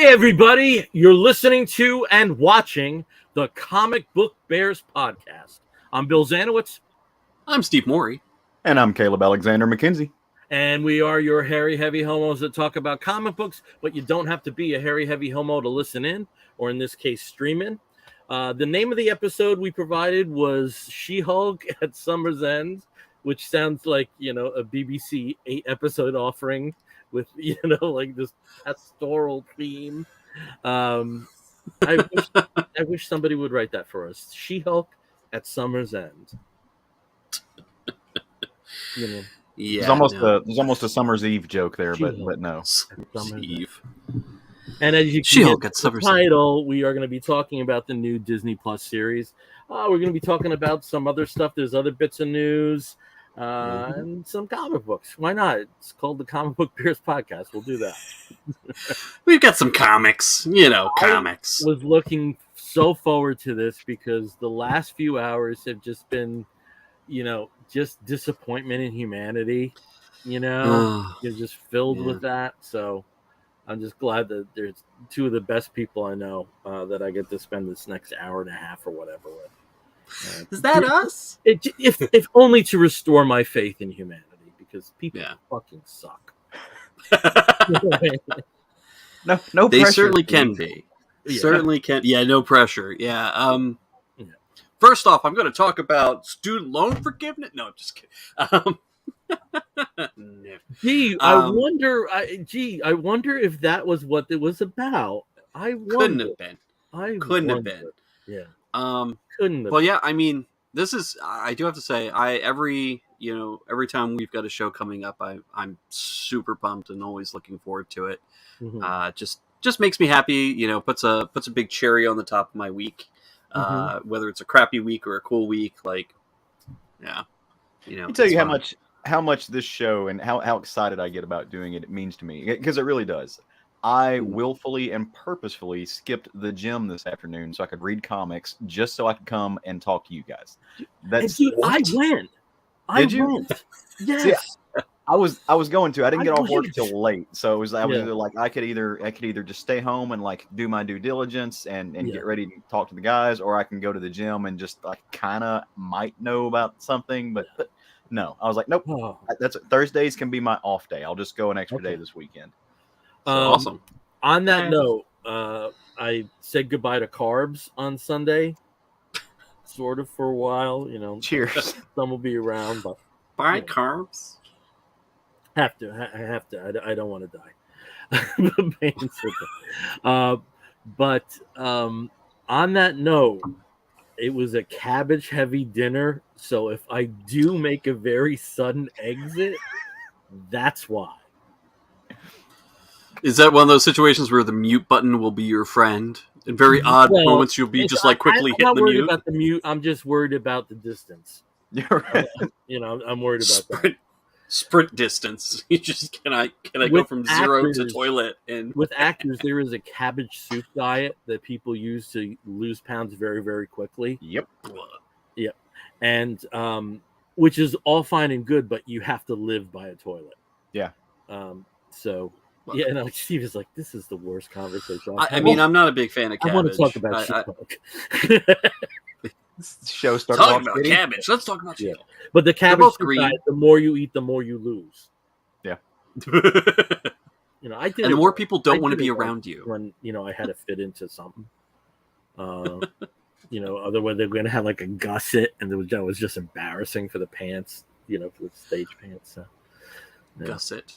Hey, everybody. You're listening to and watching the Comic Book Bears podcast. I'm Bill Zanowitz. I'm Steve Morey. And I'm Caleb Alexander McKenzie. And we are your hairy, heavy homos that talk about comic books, but you don't have to be a hairy, heavy homo to listen in, or in this case, stream in. The name of the episode we provided was She-Hulk at Summer's End, which sounds like, a BBC 8-episode offering with, like this pastoral theme. I wish somebody would write that for us. She-Hulk at Summer's End. Yeah, there's almost a Summer's Eve joke there, but no. Summer's Eve. And as you can get the title, we are going to be talking about the new Disney Plus series. We're going to be talking about some other stuff. There's other bits of news and some comic books. Why not? It's called the Comic Book Bears podcast. We'll do that. We've got some comics, comics. I was looking so forward to this because the last few hours have just been, just disappointment in humanity. You're just filled with that. So I'm just glad that there's two of the best people I know that I get to spend this next hour and a half or whatever with. Is that us? If only to restore my faith in humanity, because people fucking suck. No they pressure, certainly please. can be. Yeah. Certainly can. Yeah, no pressure. Yeah. First off, I'm going to talk about student loan forgiveness. No, I'm just kidding. No. Gee, I wonder if that was what it was about. Couldn't have been. Couldn't have been. Yeah. Couldn't have. Well, yeah. I mean, I do have to say, every time we've got a show coming up, I'm super pumped and always looking forward to it. Mm-hmm. Just makes me happy. Puts a big cherry on the top of my week. Whether it's a crappy week or a cool week, I'll tell you how much this show and how excited I get about doing it means to me, because it really does. I willfully and purposefully skipped the gym this afternoon so I could read comics just so I could come and talk to you guys. I went. Did you? Went. Yes. See, I was going to. I didn't get off work till late, so I was either like I could either just stay home and do my due diligence and get ready to talk to the guys, or I can go to the gym and just kind of might know about something, but no, I was like, nope. That's Thursdays can be my off day. I'll just go an extra day this weekend. So awesome. On that note, I said goodbye to carbs on Sunday, sort of for a while. Cheers. Some will be around, but bye carbs. I have to. I don't want to die. But on that note, it was a cabbage-heavy dinner. So if I do make a very sudden exit, that's why. Is that one of those situations where the mute button will be your friend? In very odd moments, you'll be just quickly hitting the mute? I'm not worried about the mute. I'm just worried about the distance. You're right. I'm worried about that. Sprint distance. You just can I go from zero to toilet? And with actors, there is a cabbage soup diet that people use to lose pounds very, very quickly. Yep. And which is all fine and good, but you have to live by a toilet. Yeah. Steve is like, this is the worst conversation. I'm not a big fan of cabbage. I want to talk about She-Hulk. Show started talking about cabbage. Let's talk about She-Hulk. But the cabbage diet, the more you eat, the more you lose. Yeah. I did. And the more people don't want to be around you. When I had to fit into something. Otherwise they're going to have a gusset, and that was just embarrassing for the pants. For the stage pants. So. Yeah. Gusset.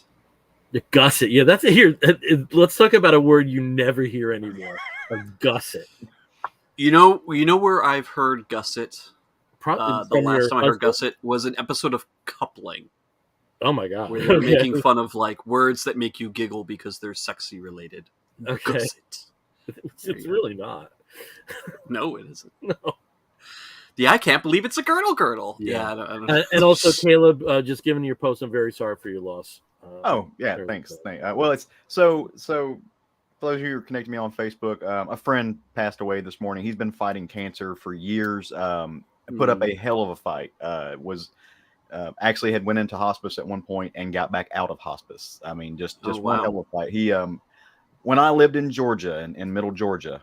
The gusset. Yeah, that's it. Here. Let's talk about a word you never hear anymore. A gusset. You know where I've heard gusset? Probably the last time I heard gusset was an episode of Coupling. Oh my god! Where they're making fun of words that make you giggle because they're sexy related. Okay. Gusset. It's really not. No, it isn't. No. Yeah, I can't believe it's a girdle. Yeah, I don't know. And also, Caleb, just giving your post, I'm very sorry for your loss. Thanks. Well, it's so. For those of you who are connecting me on Facebook, a friend passed away this morning. He's been fighting cancer for years. Put up a hell of a fight. Actually had went into hospice at one point and got back out of hospice. I mean, just one hell of a fight. He when I lived in Georgia, in middle Georgia,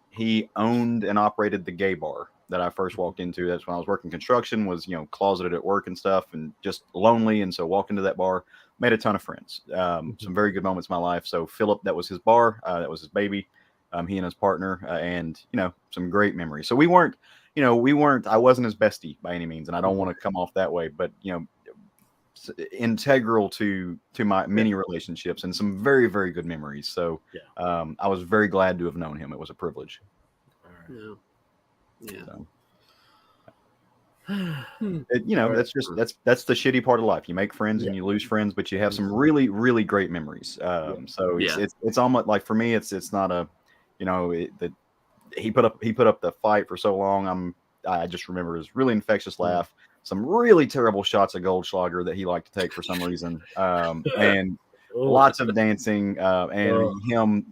he owned and operated the gay bar that I first walked into. That's when I was working construction, was, closeted at work and stuff, and just lonely. And so walked into that bar, made a ton of friends, some very good moments in my life. So Philip, that was his bar. That was his baby. He and his partner, and, some great memories. So we weren't, I wasn't his bestie by any means. And I don't want to come off that way, but, integral to my many relationships and some very, very good memories. So I was very glad to have known him. It was a privilege. Yeah. So, that's the shitty part of life. You make friends and you lose friends, but you have some really, really great memories. So it's almost like, for me, it's not a, that he put up the fight for so long. I just remember his really infectious laugh, some really terrible shots of Goldschlager that he liked to take for some reason, and lots of dancing, and him,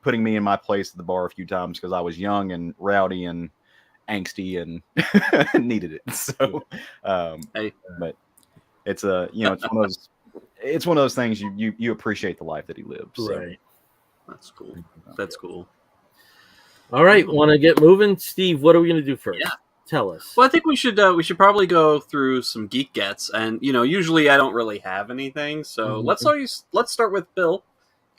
putting me in my place at the bar a few times because I was young and rowdy and angsty and needed it. So, but it's it's one of those things you appreciate the life that he lived. So. Right. That's cool. That's cool. All right, want to get moving, Steve? What are we going to do first? Yeah. Tell us. Well, I think we should probably go through some Geek Gets, and usually I don't really have anything, so let's start with Bill,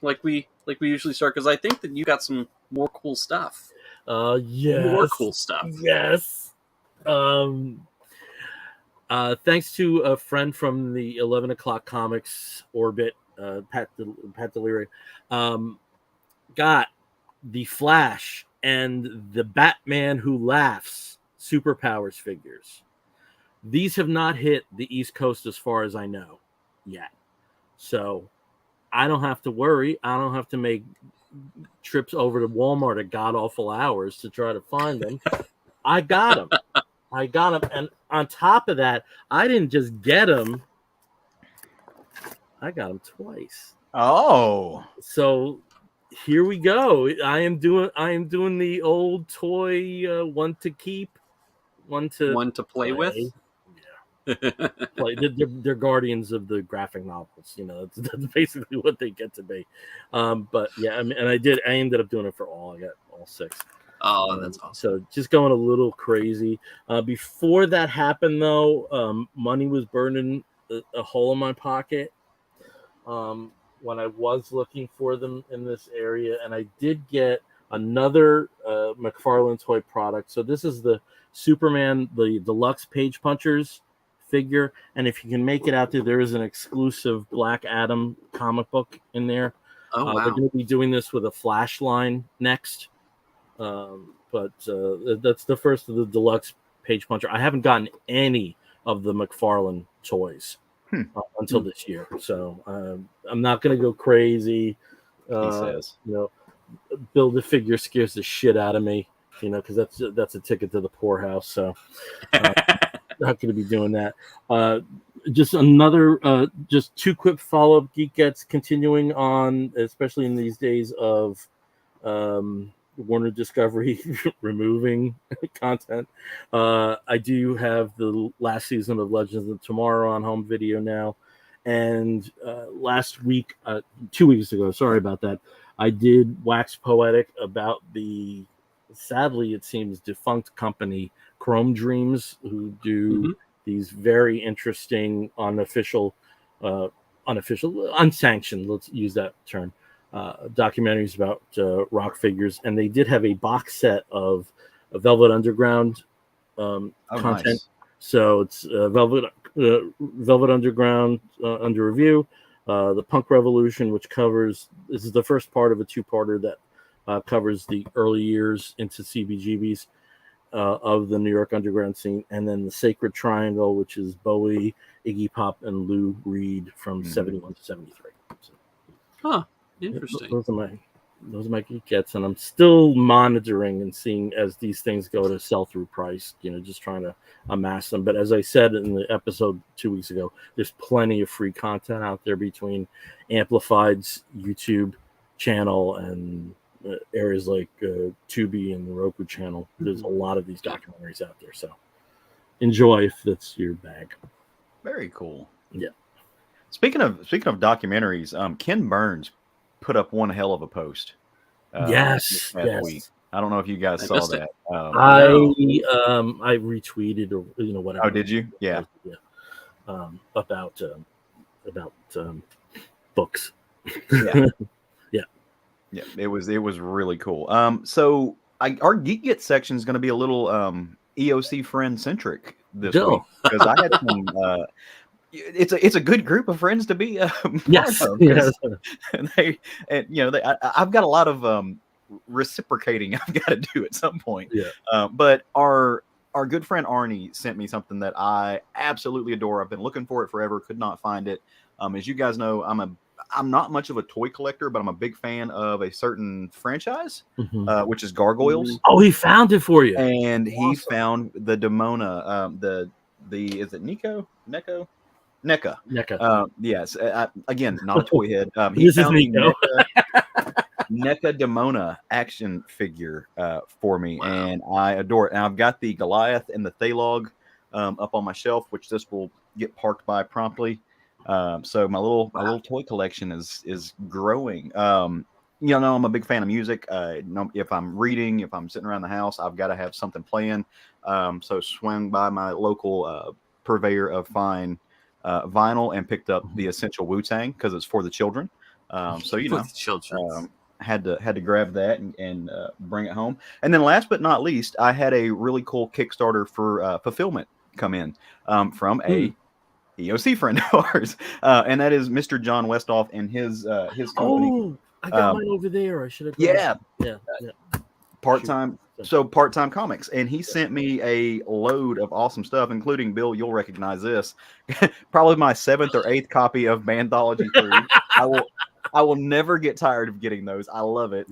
like we usually start, because I think that you got some more cool stuff. Yes. More cool stuff. Yes. Thanks to a friend from the 11 o'clock comics orbit, Pat Deliri, got the Flash and the Batman Who Laughs Superpowers figures. These have not hit the East Coast as far as I know yet. So I don't have to worry. I don't have to make trips over to Walmart at god-awful hours to try to find them. I got them. And on top of that, I didn't just get them. I got them twice. Oh. So here we go. I am doing the old toy, one to keep, one to play with. Yeah. They're guardians of the graphic novels. That's basically what they get to be. But yeah, I ended up doing it for all. I got all 6. Oh, that's awesome. So just going a little crazy. Before that happened, though, money was burning a hole in my pocket when I was looking for them in this area, and I did get another McFarlane toy product. So this is the Superman, the deluxe Page Punchers figure, and if you can make it out there is an exclusive Black Adam comic book in there. Oh, wow. They're going to be doing this with a Flash line next. But that's the first of the deluxe Page Puncher. I haven't gotten any of the McFarlane toys until this year, so I'm not going to go crazy. He says, build a figure scares the shit out of me, because that's a ticket to the poorhouse. So not going to be doing that. Just another, just 2 quick follow-up Geek Gets continuing on, especially in these days of Warner Discovery removing content. I do have the last season of Legends of Tomorrow on home video now, and last week, 2 weeks ago, sorry about that, I did wax poetic about the, sadly it seems, defunct company Chrome Dreams, who do these very interesting unsanctioned, let's use that term, documentaries about rock figures, and they did have a box set of Velvet Underground content. Nice. So it's Velvet Underground under review, the Punk Revolution, which covers, this is the first part of a 2-parter that covers the early years into CBGBs of the New York underground scene, and then the Sacred Triangle, which is Bowie, Iggy Pop, and Lou Reed from 71 to 73. So, interesting. Those are my Geek Gets, and I'm still monitoring and seeing as these things go to sell through price, just trying to amass them. But as I said in the episode 2 weeks ago, there's plenty of free content out there between Amplified's YouTube channel and areas like Tubi and the Roku channel. There's a lot of these documentaries out there, so enjoy if that's your bag. Very cool. Yeah. Speaking of documentaries, Ken Burns put up one hell of a post. Yes. Week. I don't know if you guys saw that. I retweeted or whatever. Oh, did you? Yeah. About books. Yeah. Yeah. It was really cool. So our Geek Gets section is going to be a little EOC friend centric this week because I had some. It's a good group of friends to be part of. Yes. I've got a lot of reciprocating I've got to do at some point. Yeah. But our good friend Arnie sent me something that I absolutely adore. I've been looking for it forever, could not find it. As you guys know, I'm not much of a toy collector, but I'm a big fan of a certain franchise, which is Gargoyles. Oh, he found it for you, and he found the Demona. The is it NECA. Yes. Again, not a toy head. He found the NECA Demona action figure for me, and I adore it. And I've got the Goliath and the Thalog up on my shelf, which this will get parked by promptly. So my little toy collection is growing. I'm a big fan of music. If I'm reading, if I'm sitting around the house, I've got to have something playing. So swung by my local purveyor of fine vinyl and picked up the Essential Wu-Tang because it's for the children. Had to grab that and bring it home. And then last but not least, I had a really cool Kickstarter for fulfillment come in from a EOC friend of ours, and that is Mr. John Westhoff and his company. Oh, I got mine over there. I should have. Yeah. Part-time. Part-time comics, and he sent me a load of awesome stuff, including, Bill, you'll recognize this, probably my 7th or 8th copy of Banthology 3. I will never get tired of getting those. I love it.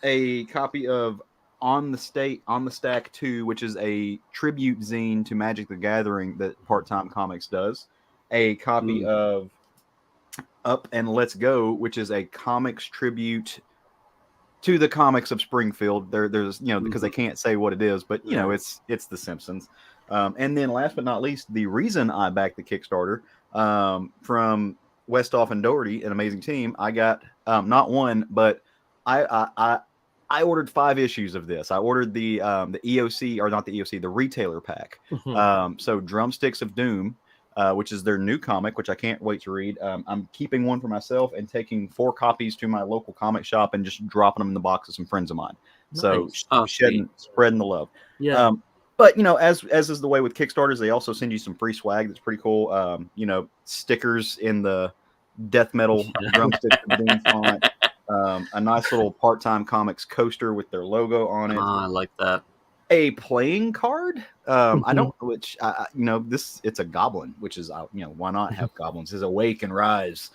A copy of On the Stack 2, which is a tribute zine to Magic the Gathering that Part-Time Comics does. A copy of Up and Let's Go, which is a comics tribute to the comics of Springfield. There's because they can't say what it is, but it's The Simpsons. And then last but not least, the reason I backed the Kickstarter from Westhoff and Doherty, an amazing team. I got not one, but I ordered 5 issues of this. I ordered the EOC, or not the EOC, the retailer pack. So Drumsticks of Doom, which is their new comic, which I can't wait to read. I'm keeping one for myself and taking 4 copies to my local comic shop and just dropping them in the box of some friends of mine. Nice. So spreading the love. Yeah. But as is the way with Kickstarters, they also send you some free swag that's pretty cool. Stickers in the death metal Drumsticks of Doom font. A nice little Part-Time Comics coaster with their logo on it. I like that. A playing card. It's a goblin, which is, why not have goblins? Is awake and rise,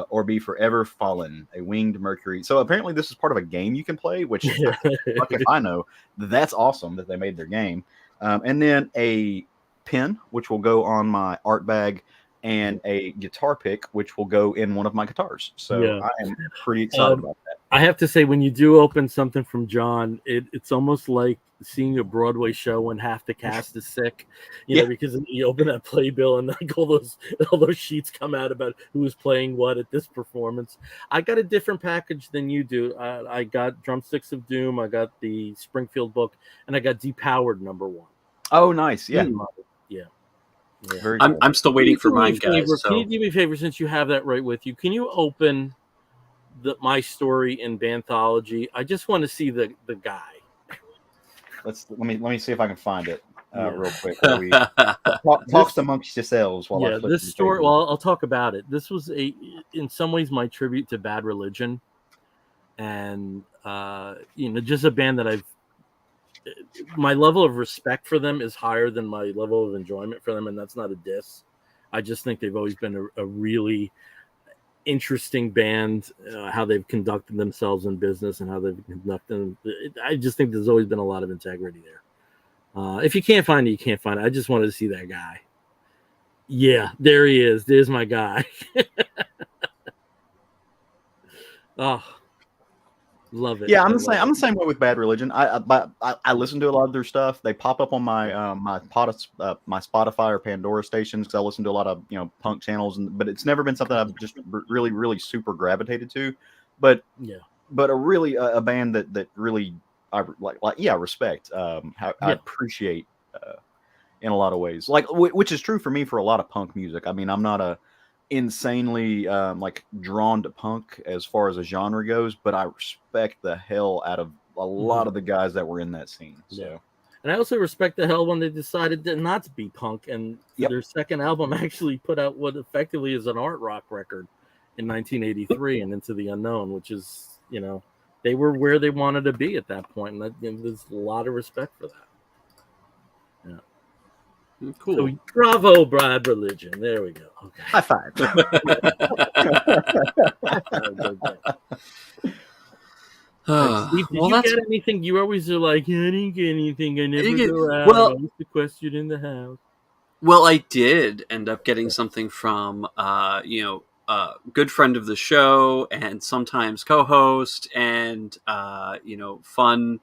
or be forever fallen, a winged Mercury. So apparently this is part of a game you can play, which if I know, that's awesome that they made their game. And then a pin, which will go on my art bag, and a guitar pick, which will go in one of my guitars. So I am pretty excited about that. I have to say, when you do open something from John, it's almost like seeing a Broadway show when half the cast is sick, because you open that playbill and like all those sheets come out about who's playing what at this performance. I got a different package than you do. I got Drumsticks of Doom, I got the Springfield book, and I got Depowered #1. Oh, nice. Yeah. I'm still waiting for mine, guys. Can you do me a favor, since you have that right with you? Can you open my story in Banthology? I just want to see the guy. Let me see if I can find it real quick. Talk amongst yourselves while I flip this story. Well, I'll talk about it. This was in some ways my tribute to Bad Religion, and just a band that my level of respect for them is higher than my level of enjoyment for them, and that's not a diss. I just think they've always been a really interesting band, how they've conducted themselves in business and how they've conducted. I just think there's always been a lot of integrity there. If you can't find it, you can't find it. I just wanted to see that guy. Yeah, there he is. There's my guy. Oh, Love it. Yeah, I'm the same way with Bad Religion. I listen to a lot of their stuff. They pop up on my my Spotify or Pandora stations because I listen to a lot of punk channels, but it's never been something I've just really super gravitated to. But but a band that really I respect. I appreciate in a lot of ways, like which is true for me for a lot of punk music. I mean, I'm not a insanely like drawn to punk as far as a genre goes, but I respect the hell out of a lot of the guys that were in that scene. So, and I also respect the hell when they decided not to be punk, and their second album actually put out what effectively is an art rock record in 1983 and Into the Unknown, which is they were where they wanted to be at that point, and there's a lot of respect for that. Cool. So, bravo, Bad Religion. There we go. Okay. High five. Steve, did you get anything? You always are like, I didn't get anything. I never go out. I always sequestered in the house. Well, I did end up getting something from, good friend of the show and sometimes co-host and, fun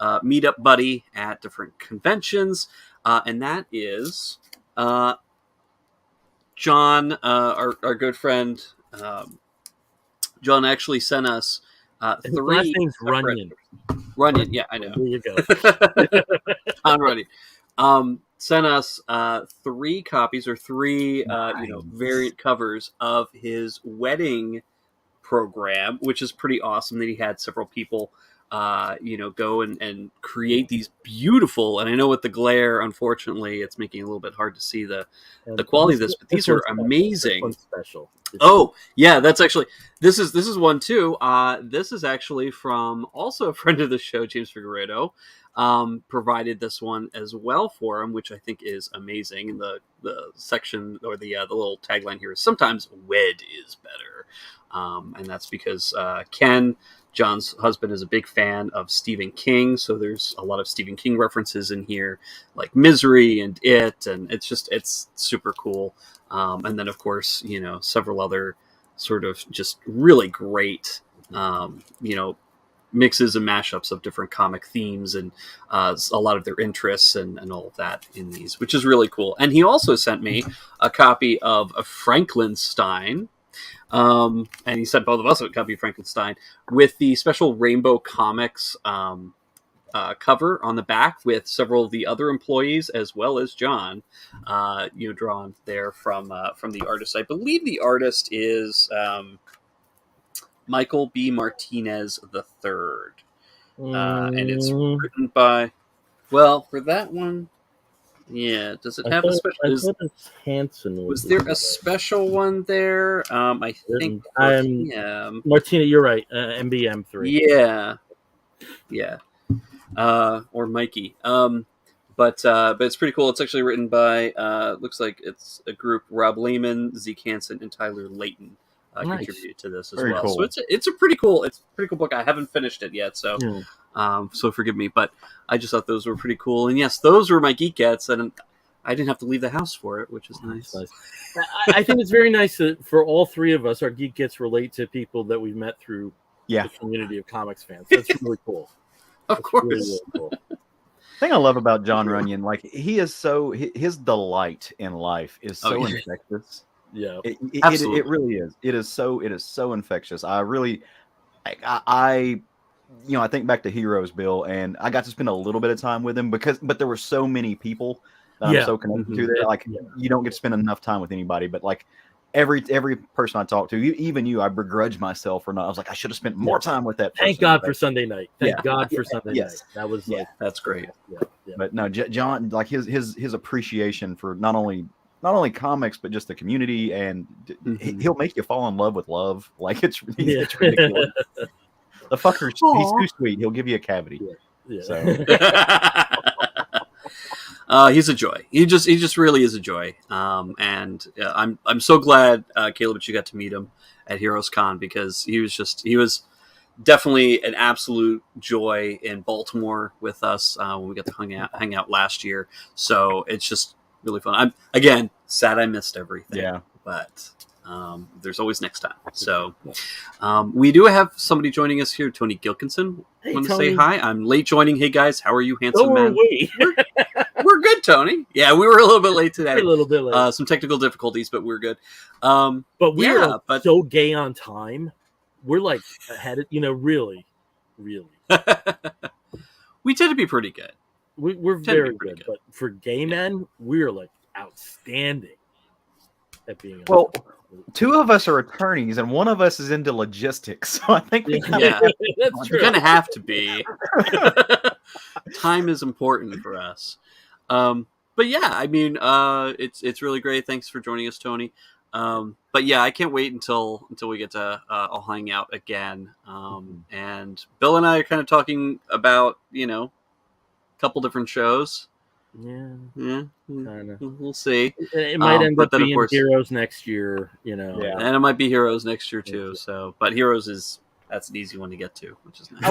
meetup buddy at different conventions. And that is John, our good friend. John actually sent us 3. His last name's Runyon. Runyon, yeah, I know. There you go. John Runyon. Sent us 3 copies or 3 variant covers of his wedding program, which is pretty awesome that he had several people go and create these beautiful, and I know with the glare, unfortunately, it's making it a little bit hard to see the quality of this, but these are amazing. This one's special. Oh, yeah, that's actually, this is one too. This is actually from also a friend of the show, James Figueredo, provided this one as well for him, which I think is amazing. And the section or the little tagline here is sometimes wed is better. And that's because Ken, John's husband, is a big fan of Stephen King, so there's a lot of Stephen King references in here, like Misery and It, and it's super cool. And then, of course, several other sort of just really great, mixes and mashups of different comic themes and a lot of their interests and all of that in these, which is really cool. And he also sent me a copy of Frankenstein. And he sent both of us a copy of Frankenstein with the special Rainbow Comics cover on the back with several of the other employees as well as John, drawn there from the artist. I believe the artist is Michael B. Martinez III, and it's written by. Well, for that one. Yeah, does it have a special? I thought it's Hanson. Was there a special one there? I think Martina, you're right. MBM3. Yeah. Or Mikey. But it's pretty cool. It's actually written by looks like it's a group: Rob Lehman, Zeke Hansen, and Tyler Layton contributed to this as well. Cool. So it's a pretty cool book. I haven't finished it yet, so so forgive me. But I just thought those were pretty cool. And yes, those were my Geek Gets, and I didn't have to leave the house for it, which is nice. I think it's very nice that for all 3 of us, our Geek Gets relate to people that we've met through the community of comics fans. That's really cool. Of course. Really cool. The thing I love about John Runyon, like he is his delight in life is so infectious. Yeah, it really is. It is so infectious. I really, I think back to Heroes, Bill, and I got to spend a little bit of time with him but there were so many people that I'm so connected to there. Like you don't get to spend enough time with anybody, but like every person I talk to, even you, I begrudge myself for not. I was like, I should have spent more time with that person. Thank God for Sunday night. Thank God for Sunday night. That was that's great. Yeah. But no, John, like his appreciation for not only comics but just the community, and he'll make you fall in love with love. Like it's ridiculous. The fucker, he's too sweet. He'll give you a cavity. Yeah. So. He's a joy. He just really is a joy. And I'm so glad, Caleb, that you got to meet him at Heroes Con, because he was definitely an absolute joy in Baltimore with us when we got to hang out last year. So it's just really fun. I'm again sad I missed everything. Yeah, but There's always next time. So we do have somebody joining us here, Tony Gilkinson. Hey, want to Tony. say hi? I'm late joining. Hey guys, how are you, handsome man? We're good, Tony. Yeah, we were a little bit late today. We're a little bit late. Some technical difficulties, but we're good. But we are so gay on time. We're like ahead of, really. We tend to be pretty good. We're very good. But for gay men, we're like outstanding at being. Well, two of us are attorneys, and one of us is into logistics. So I think we that's true. We're gonna have to be. Time is important for us. But yeah, I mean, it's really great. Thanks for joining us, Tony. But yeah, I can't wait until we get to all hang out again. And Bill and I are kind of talking about, a couple different shows. Yeah. We'll see. It might end up being Heroes next year, and it might be Heroes next year too. So, but Heroes that's an easy one to get to, which is nice. I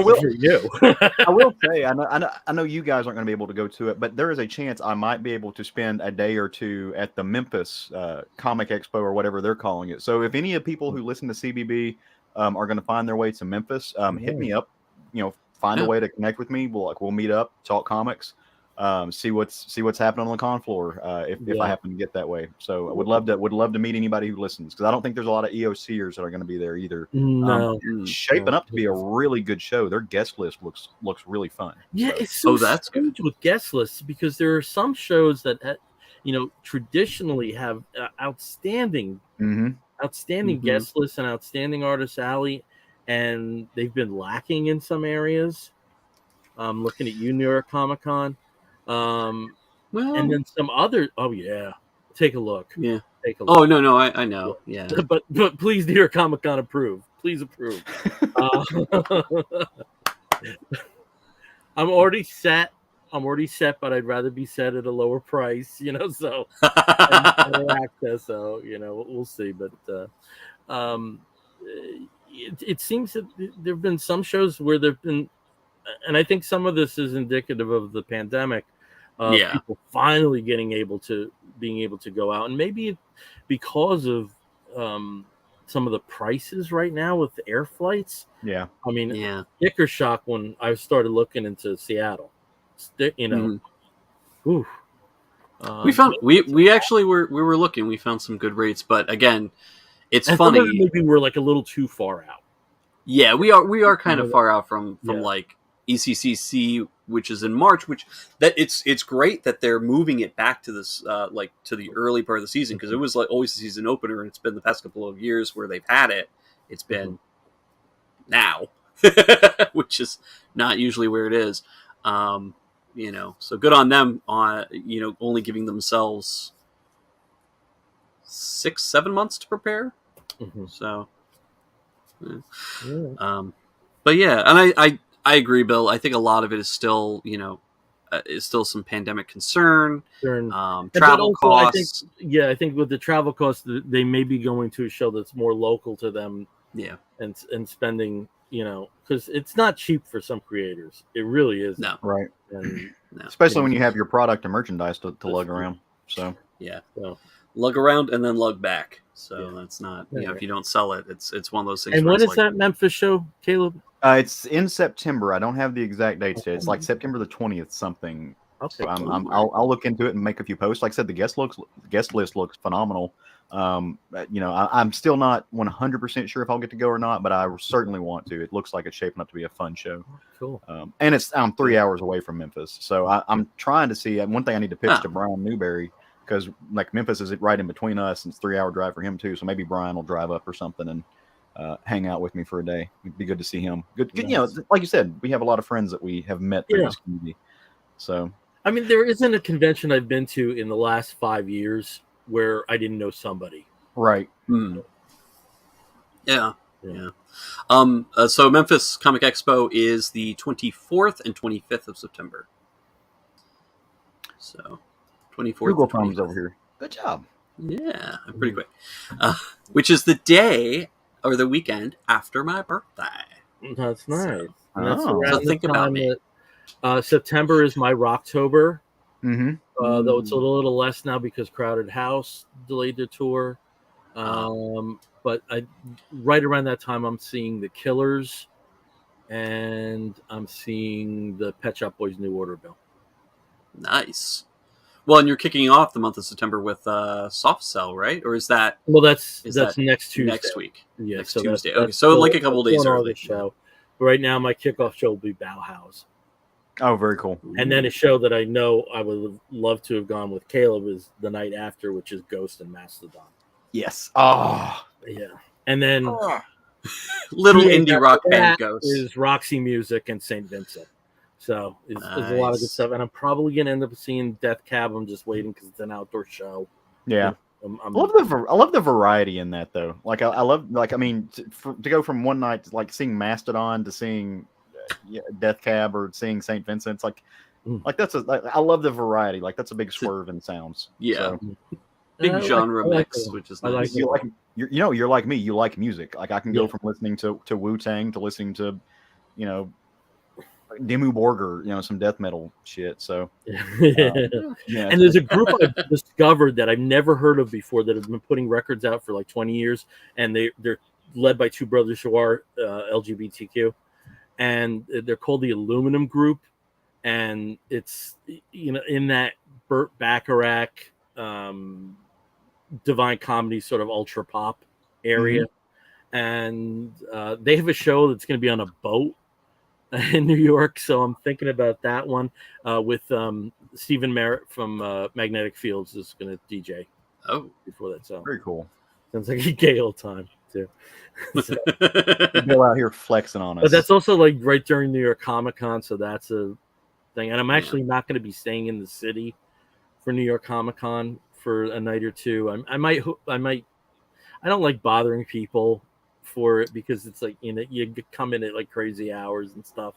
will say, I know you guys aren't going to be able to go to it, but there is a chance I might be able to spend a day or two at the Memphis Comic Expo or whatever they're calling it. So if any of the people who listen to CBB are going to find their way to Memphis, hit me up. Find a way to connect with me. We'll meet up, talk comics. See what's happening on the con floor if I happen to get that way. So I would love to meet anybody who listens, because I don't think there's a lot of EOCers that are going to be there either. No, shaping up to be a really good show. Their guest list looks really fun. Yeah, it's so that's good with guest lists, because there are some shows that traditionally have outstanding guest lists and outstanding artist alley, and they've been lacking in some areas. Looking at you, New York Comic Con. And then some other. Oh yeah, take a look. Yeah, take a look. Oh no, I know. Yeah, but please, New York Comic Con, approve. Please approve. I'm already set, but I'd rather be set at a lower price. So better access. So we'll see. But it seems that there've been some shows where there've been. And I think some of this is indicative of the pandemic. People finally being able to go out, and maybe because of some of the prices right now with the air flights. Yeah, I mean, sticker shock when I started looking into Seattle. Ooh. We found we actually were looking. We found some good rates, but again, it's funny. Maybe we're like a little too far out. Yeah, we are kind of far out from like ECCC, which is in March, it's great that they're moving it back to this to the early part of the season, because it was like always the season opener, and it's been the past couple of years where they've had it's been now, which is not usually where it is. So good on them on only giving themselves 6-7 months to prepare. So but yeah, and I agree, Bill. I think a lot of it is still, is still some pandemic concern, travel costs. I think with the travel costs, they may be going to a show that's more local to them. Yeah, and spending, because it's not cheap for some creators. It really is. No, right. And especially when you have your product and merchandise to lug around. So lug around and then lug back. So that's not, if you don't sell it, it's one of those things. And when is that Memphis show, Caleb? It's in September. I don't have the exact dates yet. It's like September the 20th something. Okay. So I'll look into it and make a few posts. Like I said, the guest list looks phenomenal. I'm still not 100% sure if I'll get to go or not, but I certainly want to. It looks like it's shaping up to be a fun show. Cool. And I'm 3 hours away from Memphis, so I'm trying to see. One thing I need to pitch to Brian Newberry, because like Memphis is right in between us, and it's 3 hour drive for him too. So maybe Brian will drive up or something and hang out with me for a day. It'd be good to see him. Good. Nice. Like you said, we have a lot of friends that we have met through this community. So I mean, there isn't a convention I've been to in the last 5 years where I didn't know somebody. Right. Yeah. So Memphis Comic Expo is the 24th and 25th of September. So 24th. Google thumbs over here. Good job. Yeah, I'm pretty quick. Which is the day or the weekend after my birthday. That's nice. So think about me. September is my Rocktober. Mm-hmm. Though it's a little less now because Crowded House delayed their tour. But right around that time, I'm seeing The Killers, and I'm seeing the Pet Shop Boys New Order Bill. Nice. Well, and you're kicking off the month of September with Soft Cell, right? Or is that? Well, that's next Tuesday. Next week. Yeah, next so Tuesday. That's okay, so like a couple days early. Show. Right now, my kickoff show will be Bauhaus. Oh, very cool. And then a show that I know I would love to have gone with Caleb is the night after, which is Ghost and Mastodon. Yes. Oh, yeah. And then little indie rock band Ghost is Roxy Music and St. Vincent. So it's a lot of good stuff. And I'm probably going to end up seeing Death Cab. I'm just waiting because it's an outdoor show. Yeah. I love the variety in that, though. Like, I love, like, I mean, to go from one night to, like, seeing Mastodon to seeing Death Cab or seeing St. Vincent's, like I love the variety. Like, that's a big swerve in sounds. Yeah. So. Big genre mix, which is nice. You're like me. You like music. Like, I can go from listening to Wu-Tang to listening to, Dimmu Borgir, some death metal shit. So, yeah. And there's a group I've discovered that I've never heard of before that have been putting records out for like 20 years, and they're led by two brothers who are LGBTQ, and they're called the Aluminum Group, and it's in that Burt Bacharach, Divine Comedy sort of ultra pop area, and they have a show that's going to be on a boat in New York, so I'm thinking about that one with Stephen Merritt from Magnetic Fields is going to DJ. Oh, before that, so very cool. Sounds like a gay old time too. So, go out here flexing on us. But that's also like right during New York Comic Con, so that's a thing. And I'm actually not going to be staying in the city for New York Comic Con for a night or two. I might. I don't like bothering people for it because it's like you come in at like crazy hours and stuff.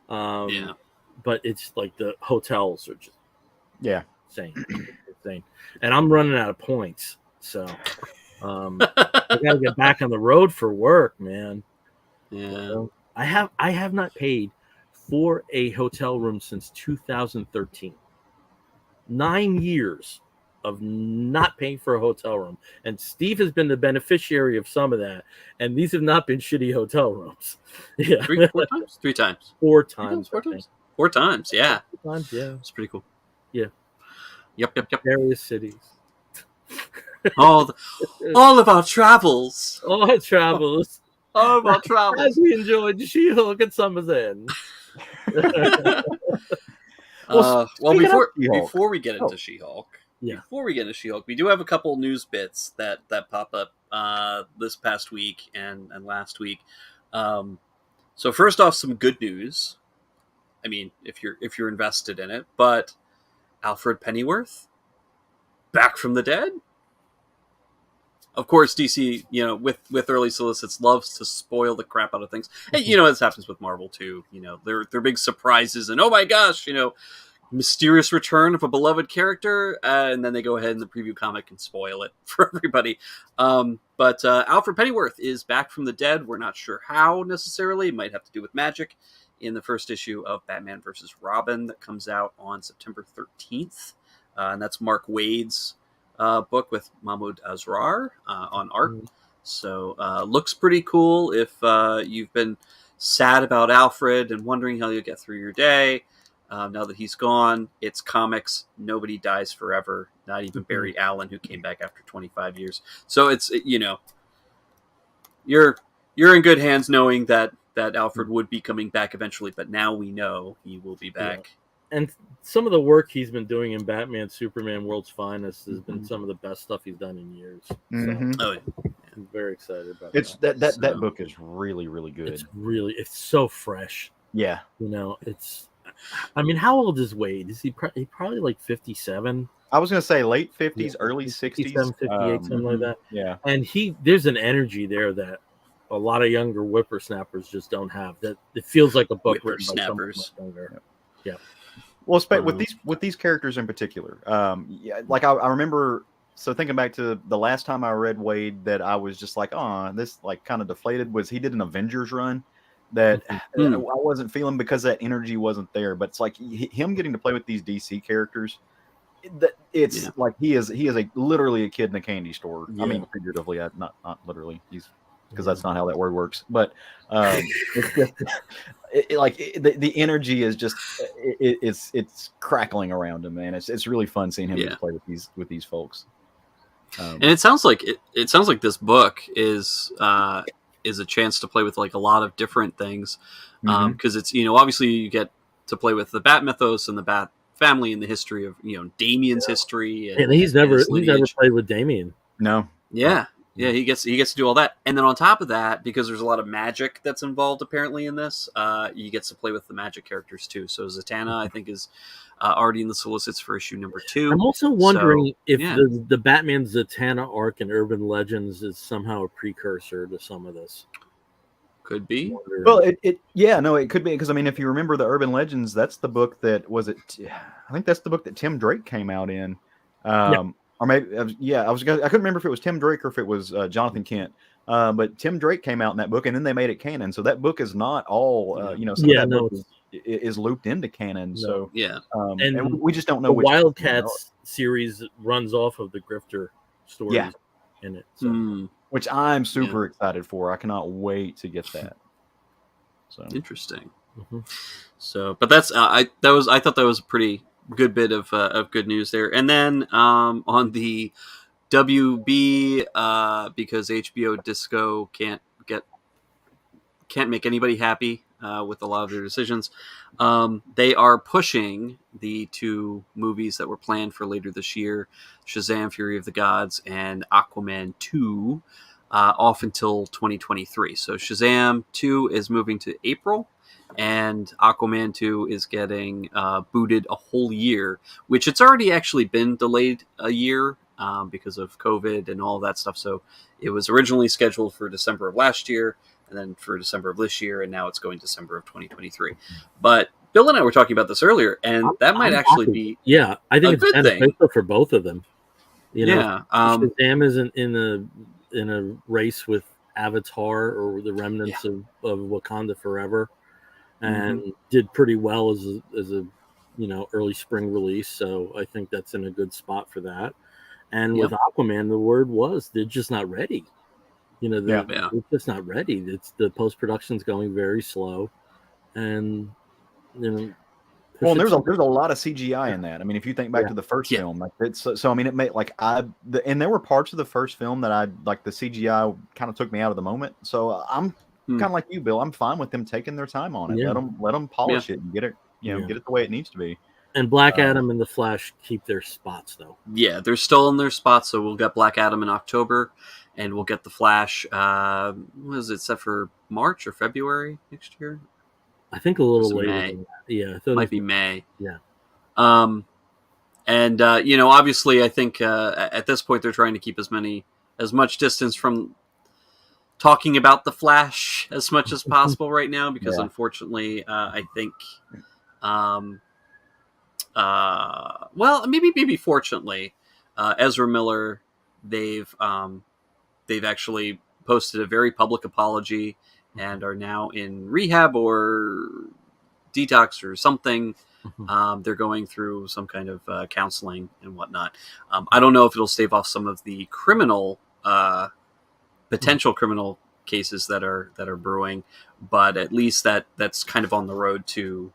But it's like the hotels are just insane, and I'm running out of points, so I gotta get back on the road for work, man. Yeah, so I have not paid for a hotel room since 2013. 9 years of not paying for a hotel room, and Steve has been the beneficiary of some of that, and these have not been shitty hotel rooms. Yeah, 4 times, 3 times, 4 times, 4 times, 4 times. Yeah, 4 times. Yeah, it's pretty cool. Yeah. Yep. Various cities. all of our travels. All our travels. All of our travels. As we enjoyed She-Hulk and Summer's End. Before we get into She-Hulk, we do have a couple news bits that pop up this past week and last week. So first off, some good news. I mean, if you're invested in it, but Alfred Pennyworth back from the dead. Of course, DC, with early solicits, loves to spoil the crap out of things. And, this happens with Marvel too. They're big surprises, and oh my gosh, mysterious return of a beloved character, and then they go ahead in the preview comic and spoil it for everybody. But Alfred Pennyworth is back from the dead. We're not sure how necessarily. It might have to do with magic. In the first issue of Batman vs. Robin that comes out on September 13th. And that's Mark Waid's book with Mahmoud Asrar on art. So looks pretty cool if you've been sad about Alfred and wondering how you'll get through your day. Now that he's gone, it's comics. Nobody dies forever. Not even Barry Allen, who came back after 25 years. So it's, you're in good hands knowing that Alfred would be coming back eventually, but now we know he will be back. Yeah. And some of the work he's been doing in Batman, Superman, World's Finest has been some of the best stuff he's done in years. So, I'm very excited about that. That book is really, really good. It's so fresh. Yeah. I mean, how old is Wade? Is he probably like 57? I was going to say late 50s, early 60s. 57, 58, something like that. Yeah. And there's an energy there that a lot of younger whippersnappers just don't have. That it feels like a book written by someone much younger. Yeah. Well, with these characters in particular, like I remember. So thinking back to the last time I read Wade, that I was just like, oh, this like kind of deflated. Was he did an Avengers run that I wasn't feeling because that energy wasn't there. But it's like him getting to play with these DC characters it's like he is literally a kid in a candy store. Yeah. I mean, figuratively, not literally. He's because that's not how that word works. But it's just the energy is just it's crackling around him, man. It's really fun seeing him just play with these folks. And it sounds like this book is a chance to play with like a lot of different things, because it's obviously you get to play with the Bat mythos and the Bat family and the history of Damien's history. And he's never played with Damien. No. Yeah. Yeah, he gets to do all that, and then on top of that, because there's a lot of magic that's involved apparently in this, you get to play with the magic characters too. So Zatanna, I think, is already in the solicits for issue number 2. I'm also wondering if the Batman Zatanna arc in Urban Legends is somehow a precursor to some of this. Could be. Well, it could be, because I mean, if you remember the Urban Legends, that's the book that I think that's the book that Tim Drake came out in. Or maybe, I couldn't remember if it was Tim Drake or if it was Jonathan Kent. But Tim Drake came out in that book, and then they made it canon. So that book is not all, book is looped into canon. So and we just don't know. The Wildcats series runs off of the Grifter stories in it, so. Which I'm super excited for. I cannot wait to get that. So interesting. So, but that's I thought that was a pretty good bit of good news there. And then on the WB, because HBO Disco can't make anybody happy with a lot of their decisions, they are pushing the 2 movies that were planned for later this year, Shazam! Fury of the Gods and Aquaman 2, off until 2023. So Shazam 2 is moving to April, and Aquaman 2 is getting booted a whole year, which it's already actually been delayed a year because of COVID and all that stuff. So it was originally scheduled for December of last year, and then for December of this year, and now it's going December of 2023. But Bill and I were talking about this earlier, and that might actually be I think it's beneficial for both of them. Shazam isn't in a race with Avatar or the remnants of Wakanda Forever, and did pretty well as a early spring release. So I think that's in a good spot for that. And with Aquaman, the word was they're just not ready. They're just not ready. It's the post-production's going very slow, and well, there's a lot of CGI in that. I mean, if you think back to the first film, like so I mean, it made and there were parts of the first film that the CGI kind of took me out of the moment. So I'm kind of like you, Bill. I'm fine with them taking their time on it. Let them polish it and get it, get it the way it needs to be. And Black Adam and the Flash keep their spots, though. Yeah, they're still in their spots. So we'll get Black Adam in October, and we'll get the Flash. What is it set for March or February next year? I think a little later. May. Yeah, it might be May. Yeah. And obviously, I think at this point they're trying to keep as much distance from talking about the Flash as much as possible right now, because unfortunately, I think, maybe fortunately, Ezra Miller, they've actually posted a very public apology and are now in rehab or detox or something. They're going through some kind of counseling and whatnot. I don't know if it'll stave off some of the potential criminal cases that are brewing, but at least that's kind of on the road to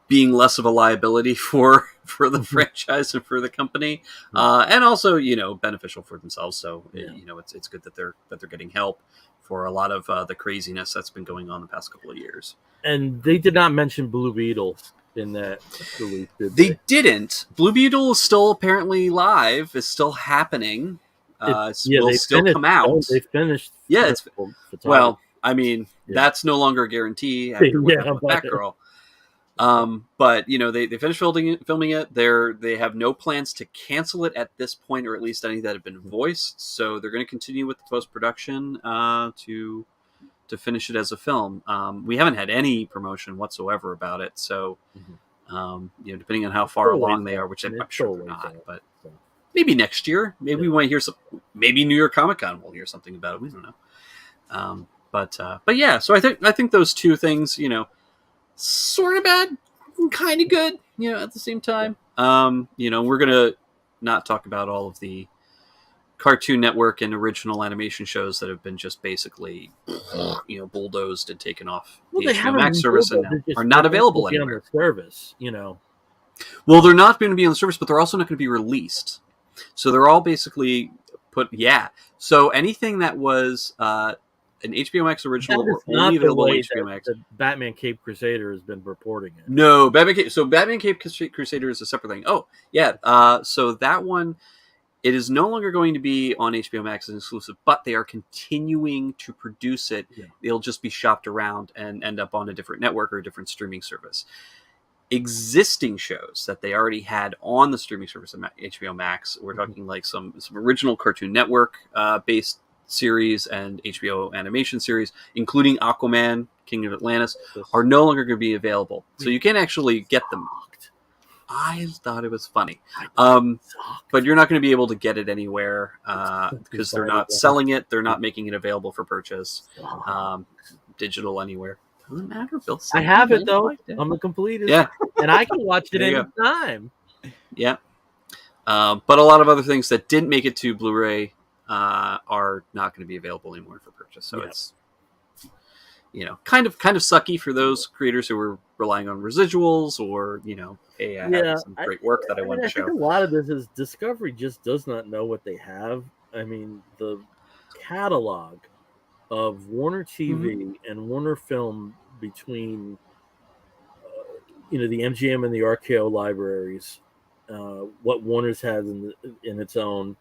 being less of a liability for the franchise and for the company, and also beneficial for themselves. So it's good that they're getting help for a lot of the craziness that's been going on the past couple of years. And they did not mention Blue Beetle in that release, did they? They didn't. Blue Beetle is still apparently live. It's still happening. Will still come out. They finished. Yeah, it's well. I mean, that's no longer a guarantee after Batgirl. But they finished filming it. They have no plans to cancel it at this point, or at least any that have been voiced. So they're going to continue with the post production to finish it as a film. We haven't had any promotion whatsoever about it. So depending on how far along they are, which I'm sure they're not, but maybe next year, maybe we might hear some. Maybe New York Comic Con will hear something about it. We don't know. But yeah. So I think those two things, sort of bad, kind of good. at the same time, we're gonna not talk about all of the Cartoon Network and original animation shows that have been just basically, bulldozed and taken off the HBO Max service and now are not available anywhere. On the service, Well, they're not going to be on the service, but they're also not going to be released. So they're all basically So anything that was an HBO Max original or only available on HBO Max. The Batman Cape Crusader has been reporting it. No, Batman Cape Crusader is a separate thing. Oh, yeah. So that one, it is no longer going to be on HBO Max as exclusive, but they are continuing to produce it. Yeah. It'll just be shopped around and end up on a different network or a different streaming service. Existing shows that they already had on the streaming service of HBO Max, we're talking like some original Cartoon Network based series and HBO animation series, including Aquaman, King of Atlantis, are no longer going to be available. So you can't actually get them. I thought it was funny. But you're not going to be able to get it anywhere because they're not selling it. They're not making it available for purchase digital anywhere. Doesn't matter, Bill. I have it, though. I'm a completist. Yeah. And I can watch it anytime. Yeah. But a lot of other things that didn't make it to Blu-ray are not going to be available anymore for purchase. So it's kind of sucky for those creators who were relying on residuals or hey, I have some great work that I wanted to show. I think a lot of this is Discovery just does not know what they have. I mean, the catalog of Warner TV and Warner Film between the MGM and the RKO libraries, what Warner's has in its own,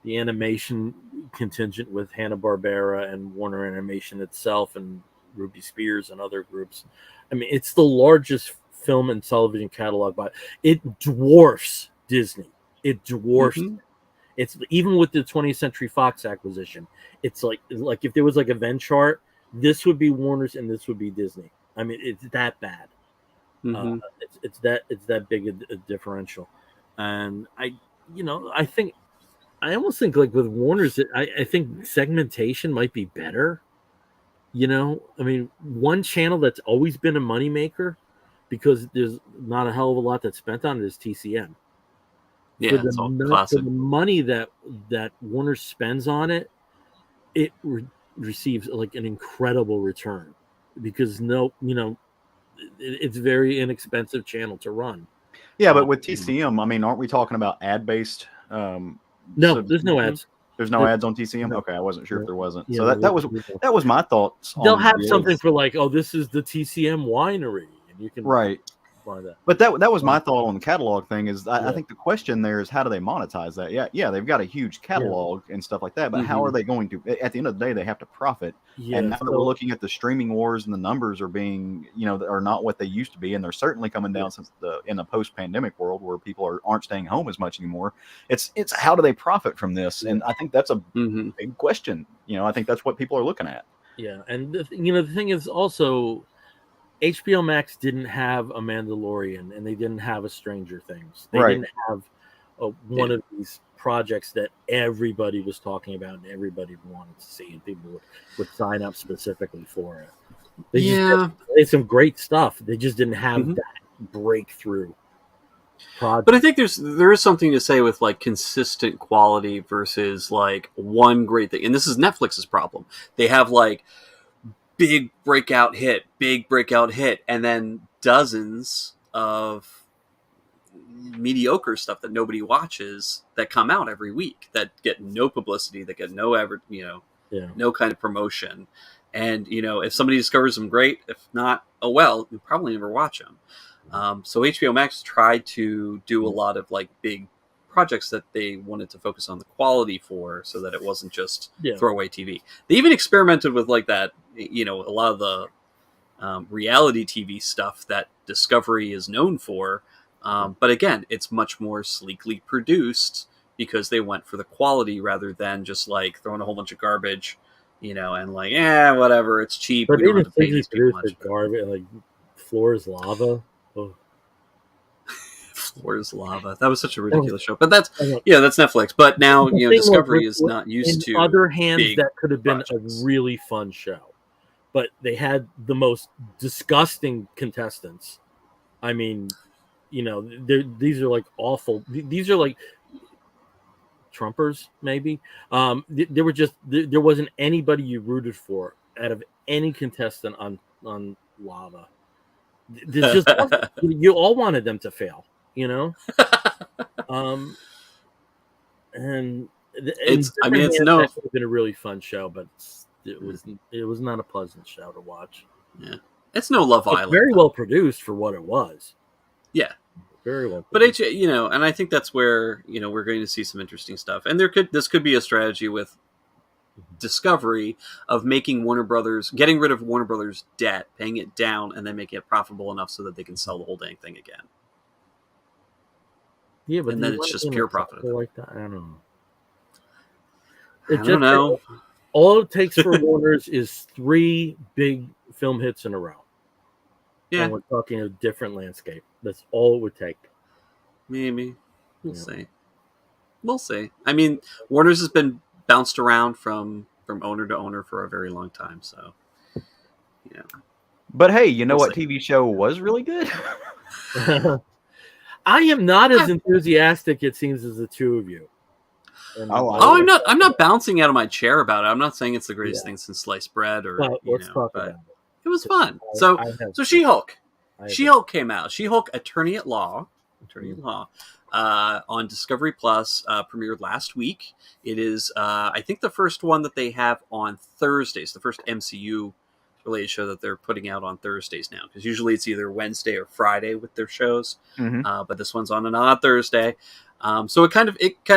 the animation contingent with Hanna-Barbera and Warner Animation itself and Ruby Spears and other groups. I mean, it's the largest film and television catalog, but it dwarfs Disney. It dwarfs. It's even with the 20th Century Fox acquisition. It's like if there was like a Venn chart, this would be Warner's and this would be Disney. I mean, it's that bad. It's that big a differential, and I almost think like with Warner's, I think segmentation might be better. I mean, one channel that's always been a moneymaker because there's not a hell of a lot that's spent on it is TCM. Yeah, it's all classic. For the money that Warner spends on it, it receives like an incredible return because it's a very inexpensive channel to run. Yeah, but with TCM, I mean, aren't we talking about ad-based? No, there's no ads. There's no ads on TCM. Okay, I wasn't sure if there wasn't. Yeah, so that was my thoughts. They'll have something for like, oh, this is the TCM winery, and you can find that. But that was my thought on the catalog thing. Is I think the question there is how do they monetize that? Yeah, they've got a huge catalog and stuff like that. But how are they going to? At the end of the day, they have to profit. Yeah, and now that we're looking at the streaming wars and the numbers are being, are not what they used to be, and they're certainly coming down since in the post-pandemic world where people aren't staying home as much anymore. It's how do they profit from this? And I think that's a big question. I think that's what people are looking at. Yeah, and the thing is also, HBO Max didn't have a Mandalorian, and they didn't have a Stranger Things. They didn't have one of these projects that everybody was talking about and everybody wanted to see, and people would sign up specifically for it. They had some great stuff. They just didn't have that breakthrough project. But I think there is something to say with like consistent quality versus like one great thing. And this is Netflix's problem. They have like big breakout hit, and then dozens of mediocre stuff that nobody watches that come out every week that get no publicity, that get no no kind of promotion. And if somebody discovers them, great. If not, oh well, you'll probably never watch them. So HBO Max tried to do a lot of like big projects that they wanted to focus on the quality for, so that it wasn't just throwaway TV. They even experimented with like that, a lot of the reality TV stuff that Discovery is known for. But again, it's much more sleekly produced because they went for the quality rather than just like throwing a whole bunch of garbage, and like, whatever, it's cheap. But even sleekly produced garbage, like Floor is Lava. Oh. Floor is Lava. That was such a ridiculous show. But that's Netflix. But now, Discovery is not used to. On other hands, that could have been projects. A really fun show. But they had the most disgusting contestants. I mean, you know, these are like awful. These are like Trumpers, maybe. There were just there wasn't anybody you rooted for out of any contestant on Lava. There's just you all wanted them to fail, you know. And it's I mean, it's that no, would have been a really fun show, but it was not a pleasant show to watch. Yeah, it's no Love Island. Very well produced for what it was. Yeah, very well produced. But you know, and I think that's where, you know, we're going to see some interesting stuff. And this could be a strategy with Discovery of making Warner Brothers, getting rid of Warner Brothers debt, paying it down, and then making it profitable enough so that they can sell the whole dang thing again. Yeah, but and then it's just pure profit. Like that, I don't know. I don't know. All it takes for Warner's is 3 big film hits in a row. Yeah, and we're talking a different landscape. That's all it would take. Maybe we'll see. We'll see. I mean, Warner's has been bounced around from owner to owner for a very long time. So, yeah. But hey, you know what TV show was really good? I am not as enthusiastic, it seems, as the two of you. I'm not bouncing out of my chair about it. I'm not saying it's the greatest thing since sliced bread or let's talk about it. It was fun. So She-Hulk. She-Hulk came out. She-Hulk Attorney at Law on Discovery Plus, premiered last week. It is I think the first one that they have on Thursdays, the first MCU related show that they're putting out on Thursdays now, because usually it's either Wednesday or Friday with their shows. But this one's on Thursday. So it kind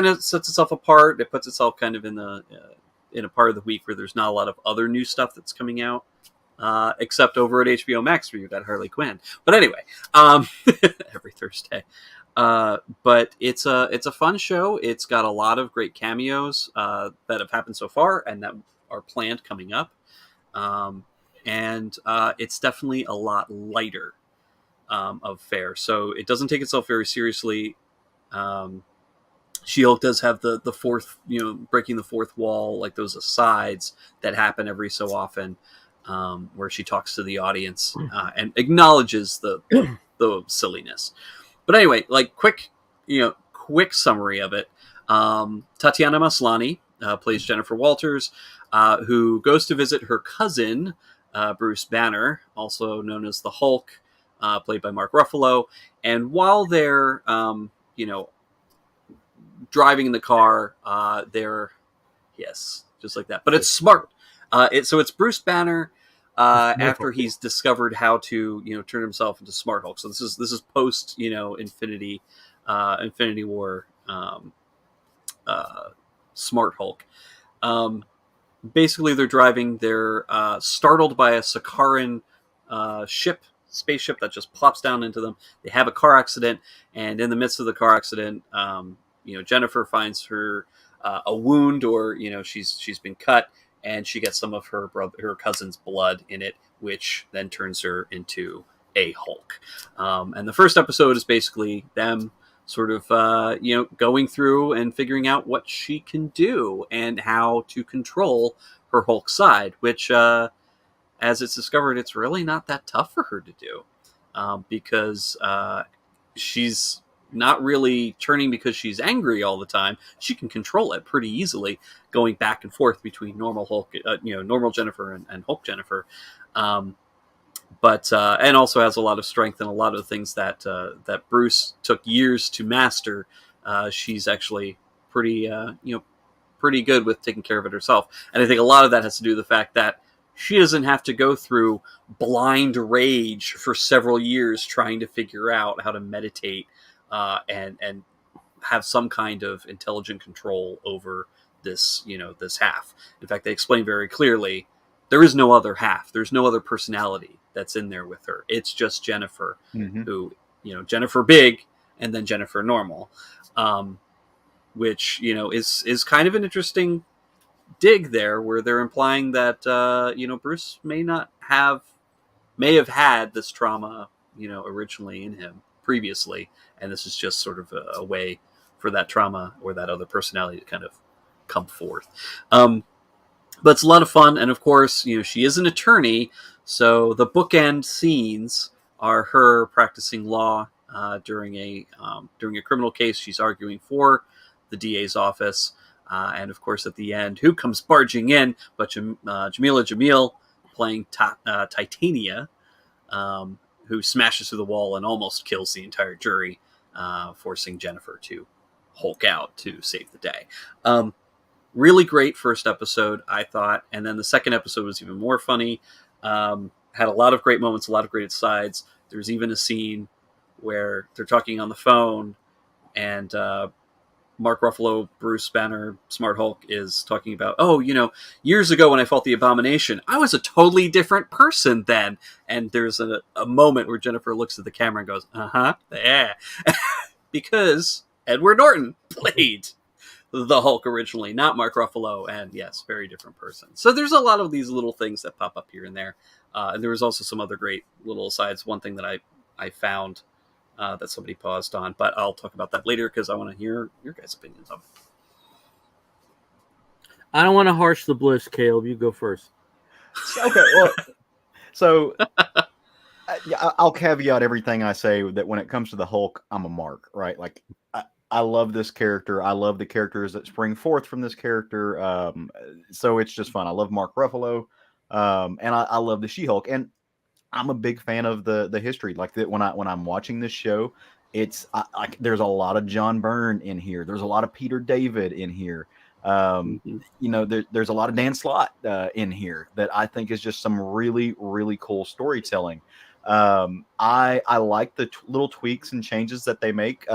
of sets itself apart. It puts itself kind of in a part of the week where there's not a lot of other new stuff that's coming out, except over at HBO Max where you've got Harley Quinn. But anyway, every Thursday. But it's a fun show. It's got a lot of great cameos that have happened so far and that are planned coming up. And it's definitely a lot lighter of fare. So it doesn't take itself very seriously. She-Hulk does have the fourth, breaking the fourth wall, like those asides that happen every so often, where she talks to the audience and acknowledges the silliness. But anyway, like quick summary of it. Tatiana Maslany plays Jennifer Walters, who goes to visit her cousin, Bruce Banner, also known as the Hulk, played by Mark Ruffalo. And while they're, driving in the car, just like that. But it's smart. So it's Bruce Banner after he's discovered how to, turn himself into Smart Hulk. So this is post, Infinity War, Smart Hulk. Basically, they're driving. They're startled by a Sakaran spaceship that just plops down into them. They have a car accident, and in the midst of the car accident, Jennifer finds her a wound, or she's been cut, and she gets some of her cousin's blood in it, which then turns her into a Hulk. And the first episode is basically them sort of going through and figuring out what she can do and how to control her Hulk side, which as it's discovered, it's really not that tough for her to do, because she's not really turning because she's angry all the time. She can control it pretty easily, going back and forth between normal Hulk, normal Jennifer and Hulk Jennifer. But and also has a lot of strength and a lot of things that Bruce took years to master. She's actually pretty good with taking care of it herself. And I think a lot of that has to do with the fact that she doesn't have to go through blind rage for several years trying to figure out how to meditate and have some kind of intelligent control over this, this half. In fact, they explain very clearly there is no other half. There's no other personality that's in there with her. It's just Jennifer, who, Jennifer big and then Jennifer normal, which, is kind of an interesting dig there, where they're implying that Bruce may have had this trauma originally in him previously, and this is just sort of a way for that trauma or that other personality to kind of come forth. But it's a lot of fun, and of course she is an attorney, so the bookend scenes are her practicing law during a criminal case. She's arguing for the DA's office, and of course, at the end, who comes barging in? But Jamila Jamil, playing Titania, who smashes through the wall and almost kills the entire jury, forcing Jennifer to Hulk out to save the day. Really great first episode, I thought, and then the second episode was even more funny. Had a lot of great moments, a lot of great asides. There's even a scene where they're talking on the phone, and Mark Ruffalo, Bruce Banner, Smart Hulk, is talking about, years ago when I fought the Abomination, I was a totally different person then. And there's a moment where Jennifer looks at the camera and goes, yeah. Because Edward Norton played the Hulk originally, not Mark Ruffalo, and yes, very different person. So there's a lot of these little things that pop up here and there. And there was also some other great little asides. One thing that I found that somebody paused on, but I'll talk about that later because I want to hear your guys' opinions on it. I don't want to harsh the bliss, Caleb. You go first. Okay, well, so I'll caveat everything I say that when it comes to the Hulk, I'm a Mark, right? Like, I love this character. I love the characters that spring forth from this character. So it's just fun. I love Mark Ruffalo, and I love the She-Hulk, and I'm a big fan of the history. Like that when I'm watching this show, it's there's a lot of John Byrne in here. There's a lot of Peter David in here. There's a lot of Dan Slott in here that I think is just some really, really cool storytelling. I like the little tweaks and changes that they make.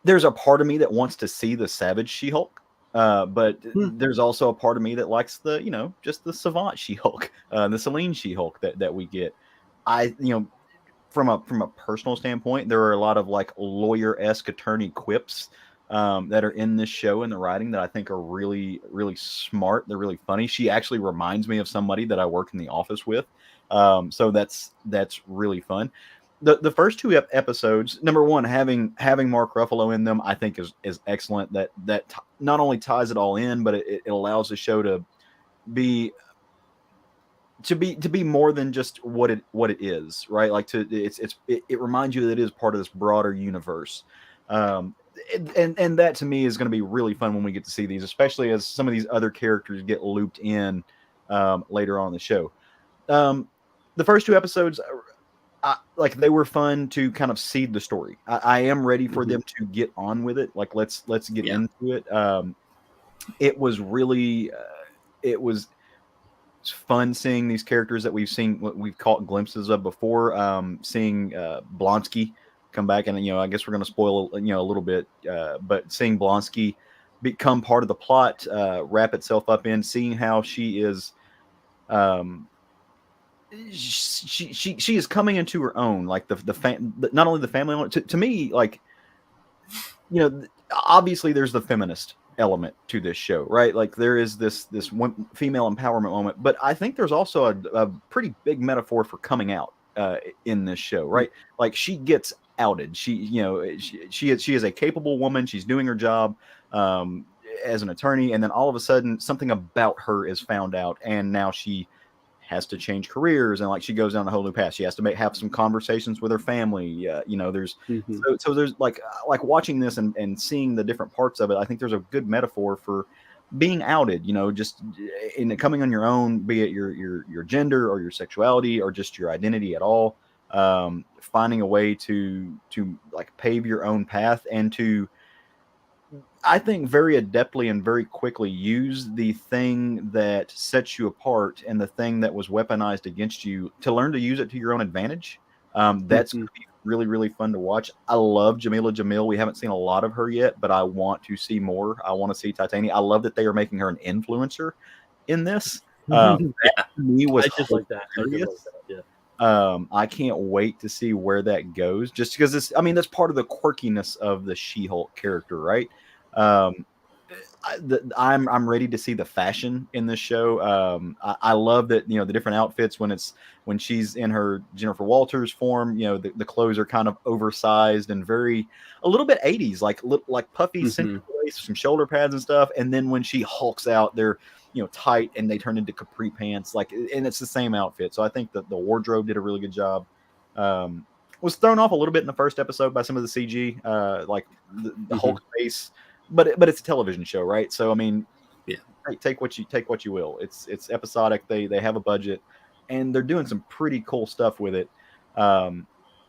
There's a part of me that wants to see the Savage She-Hulk. But there's also a part of me that likes the, just the savant She-Hulk, the Celine She-Hulk that we get. From a personal standpoint, there are a lot of like lawyer-esque attorney quips that are in this show and the writing that I think are really, really smart. They're really funny. She actually reminds me of somebody that I work in the office with. So that's really fun. The first two episodes, number one, having Mark Ruffalo in them, I think is excellent. That not only ties it all in, but it allows the show to be more than just what it is, right? Like it reminds you that it is part of this broader universe. And that to me is going to be really fun when we get to see these, especially as some of these other characters get looped in later on in the show. The first two episodes, they were fun to kind of seed the story. I am ready for them to get on with it. Like let's get into it. It was really it was fun seeing these characters that we've caught glimpses of before. Seeing Blonsky come back, and I guess we're going to spoil a little bit, but seeing Blonsky become part of the plot, wrap itself up in seeing how she is. She is coming into her own, like not only the family to me, like obviously there's the feminist element to this show, right? Like there is this female empowerment moment, but I think there's also a pretty big metaphor for coming out in this show, right? Like she gets outed. She is a capable woman. She's doing her job as an attorney, and then all of a sudden something about her is found out, and now she has to change careers, and like she goes down a whole new path. She has to have some conversations with her family. There's so there's like watching this and seeing the different parts of it. I think there's a good metaphor for being outed. Just in coming on your own, be it your gender or your sexuality or just your identity at all. Finding a way to like pave your own path and to, I think, very adeptly and very quickly use the thing that sets you apart and the thing that was weaponized against you to learn to use it to your own advantage. That's going to be really, really fun to watch. I love Jamila Jamil. We haven't seen a lot of her yet, but I want to see more. I want to see Titania. I love that they are making her an influencer in this. That to me was I just like that. Yeah. I can't wait to see where that goes, just because that's part of the quirkiness of the She-Hulk character, right? I'm ready to see the fashion in this show. I love that the different outfits when she's in her Jennifer Walters form. The clothes are kind of oversized and a little bit 80s, like puffy cinch waist, some shoulder pads and stuff. And then when she hulks out, they're tight and they turn into capri pants. And it's the same outfit. So I think that the wardrobe did a really good job. was thrown off a little bit in the first episode by some of the CG, like the Hulk face, but it's a television show, right? So I mean, take what you will. It's episodic. They have a budget, and they're doing some pretty cool stuff with it.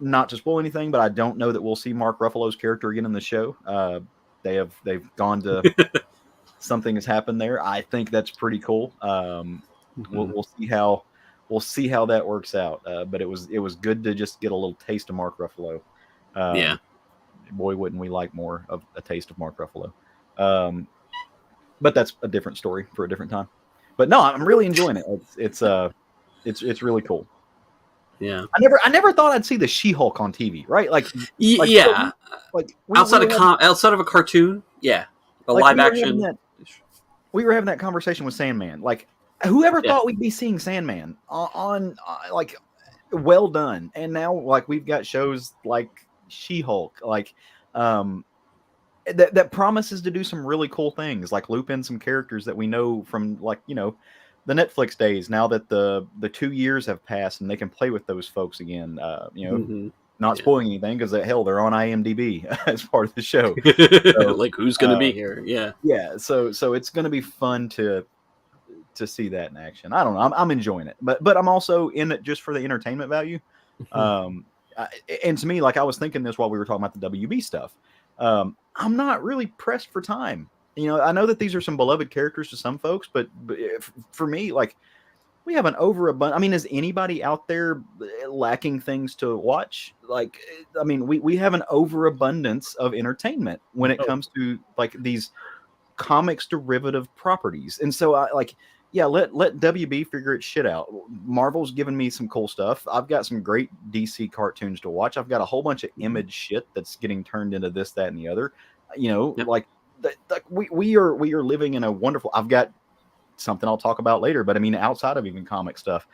Not to spoil anything, but I don't know that we'll see Mark Ruffalo's character again in the show. They've gone to something has happened there. I think that's pretty cool. We'll see how that works out. But it was good to just get a little taste of Mark Ruffalo. Boy, wouldn't we like more of a taste of Mark Ruffalo. But that's a different story for a different time. But no, I'm really enjoying it. It's really cool. Yeah, I never thought I'd see the She-Hulk on TV, right? Like outside of a cartoon, a live action. We were having that conversation with Sandman. Like, whoever thought we'd be seeing Sandman on like, well done. And now like we've got shows like She-Hulk, like that promises to do some really cool things, like loop in some characters that we know from, like, the Netflix days, now that the 2 years have passed and they can play with those folks again. Not spoiling anything, because hell, they're on IMDb as part of the show. So, like, who's going to be here? Yeah. So it's going to be fun to see that in action. I don't know. I'm enjoying it, but I'm also in it just for the entertainment value. And to me, like, I was thinking this while we were talking about the WB stuff. I'm not really pressed for time. I know that these are some beloved characters to some folks, but for me, like, we have an overabundance. I mean, is anybody out there lacking things to watch? Like, I mean, we have an overabundance of entertainment when it comes to, like, these comics derivative properties. And so let WB figure its shit out. Marvel's given me some cool stuff. I've got some great DC cartoons to watch. I've got a whole bunch of Image shit that's getting turned into this, that, and the other. Like, we are living in a wonderful. I've got something I'll talk about later, but I mean, outside of even comic stuff,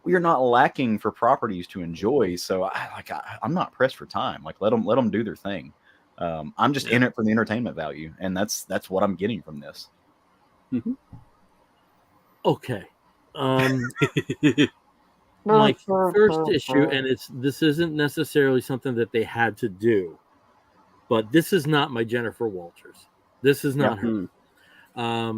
we are not lacking for properties to enjoy. So I'm not pressed for time. Like, let them do their thing. I'm just in it for the entertainment value, and that's what I'm getting from this. Okay. My first issue, and this isn't necessarily something that they had to do, but this is not my Jennifer Walters. This is not her. I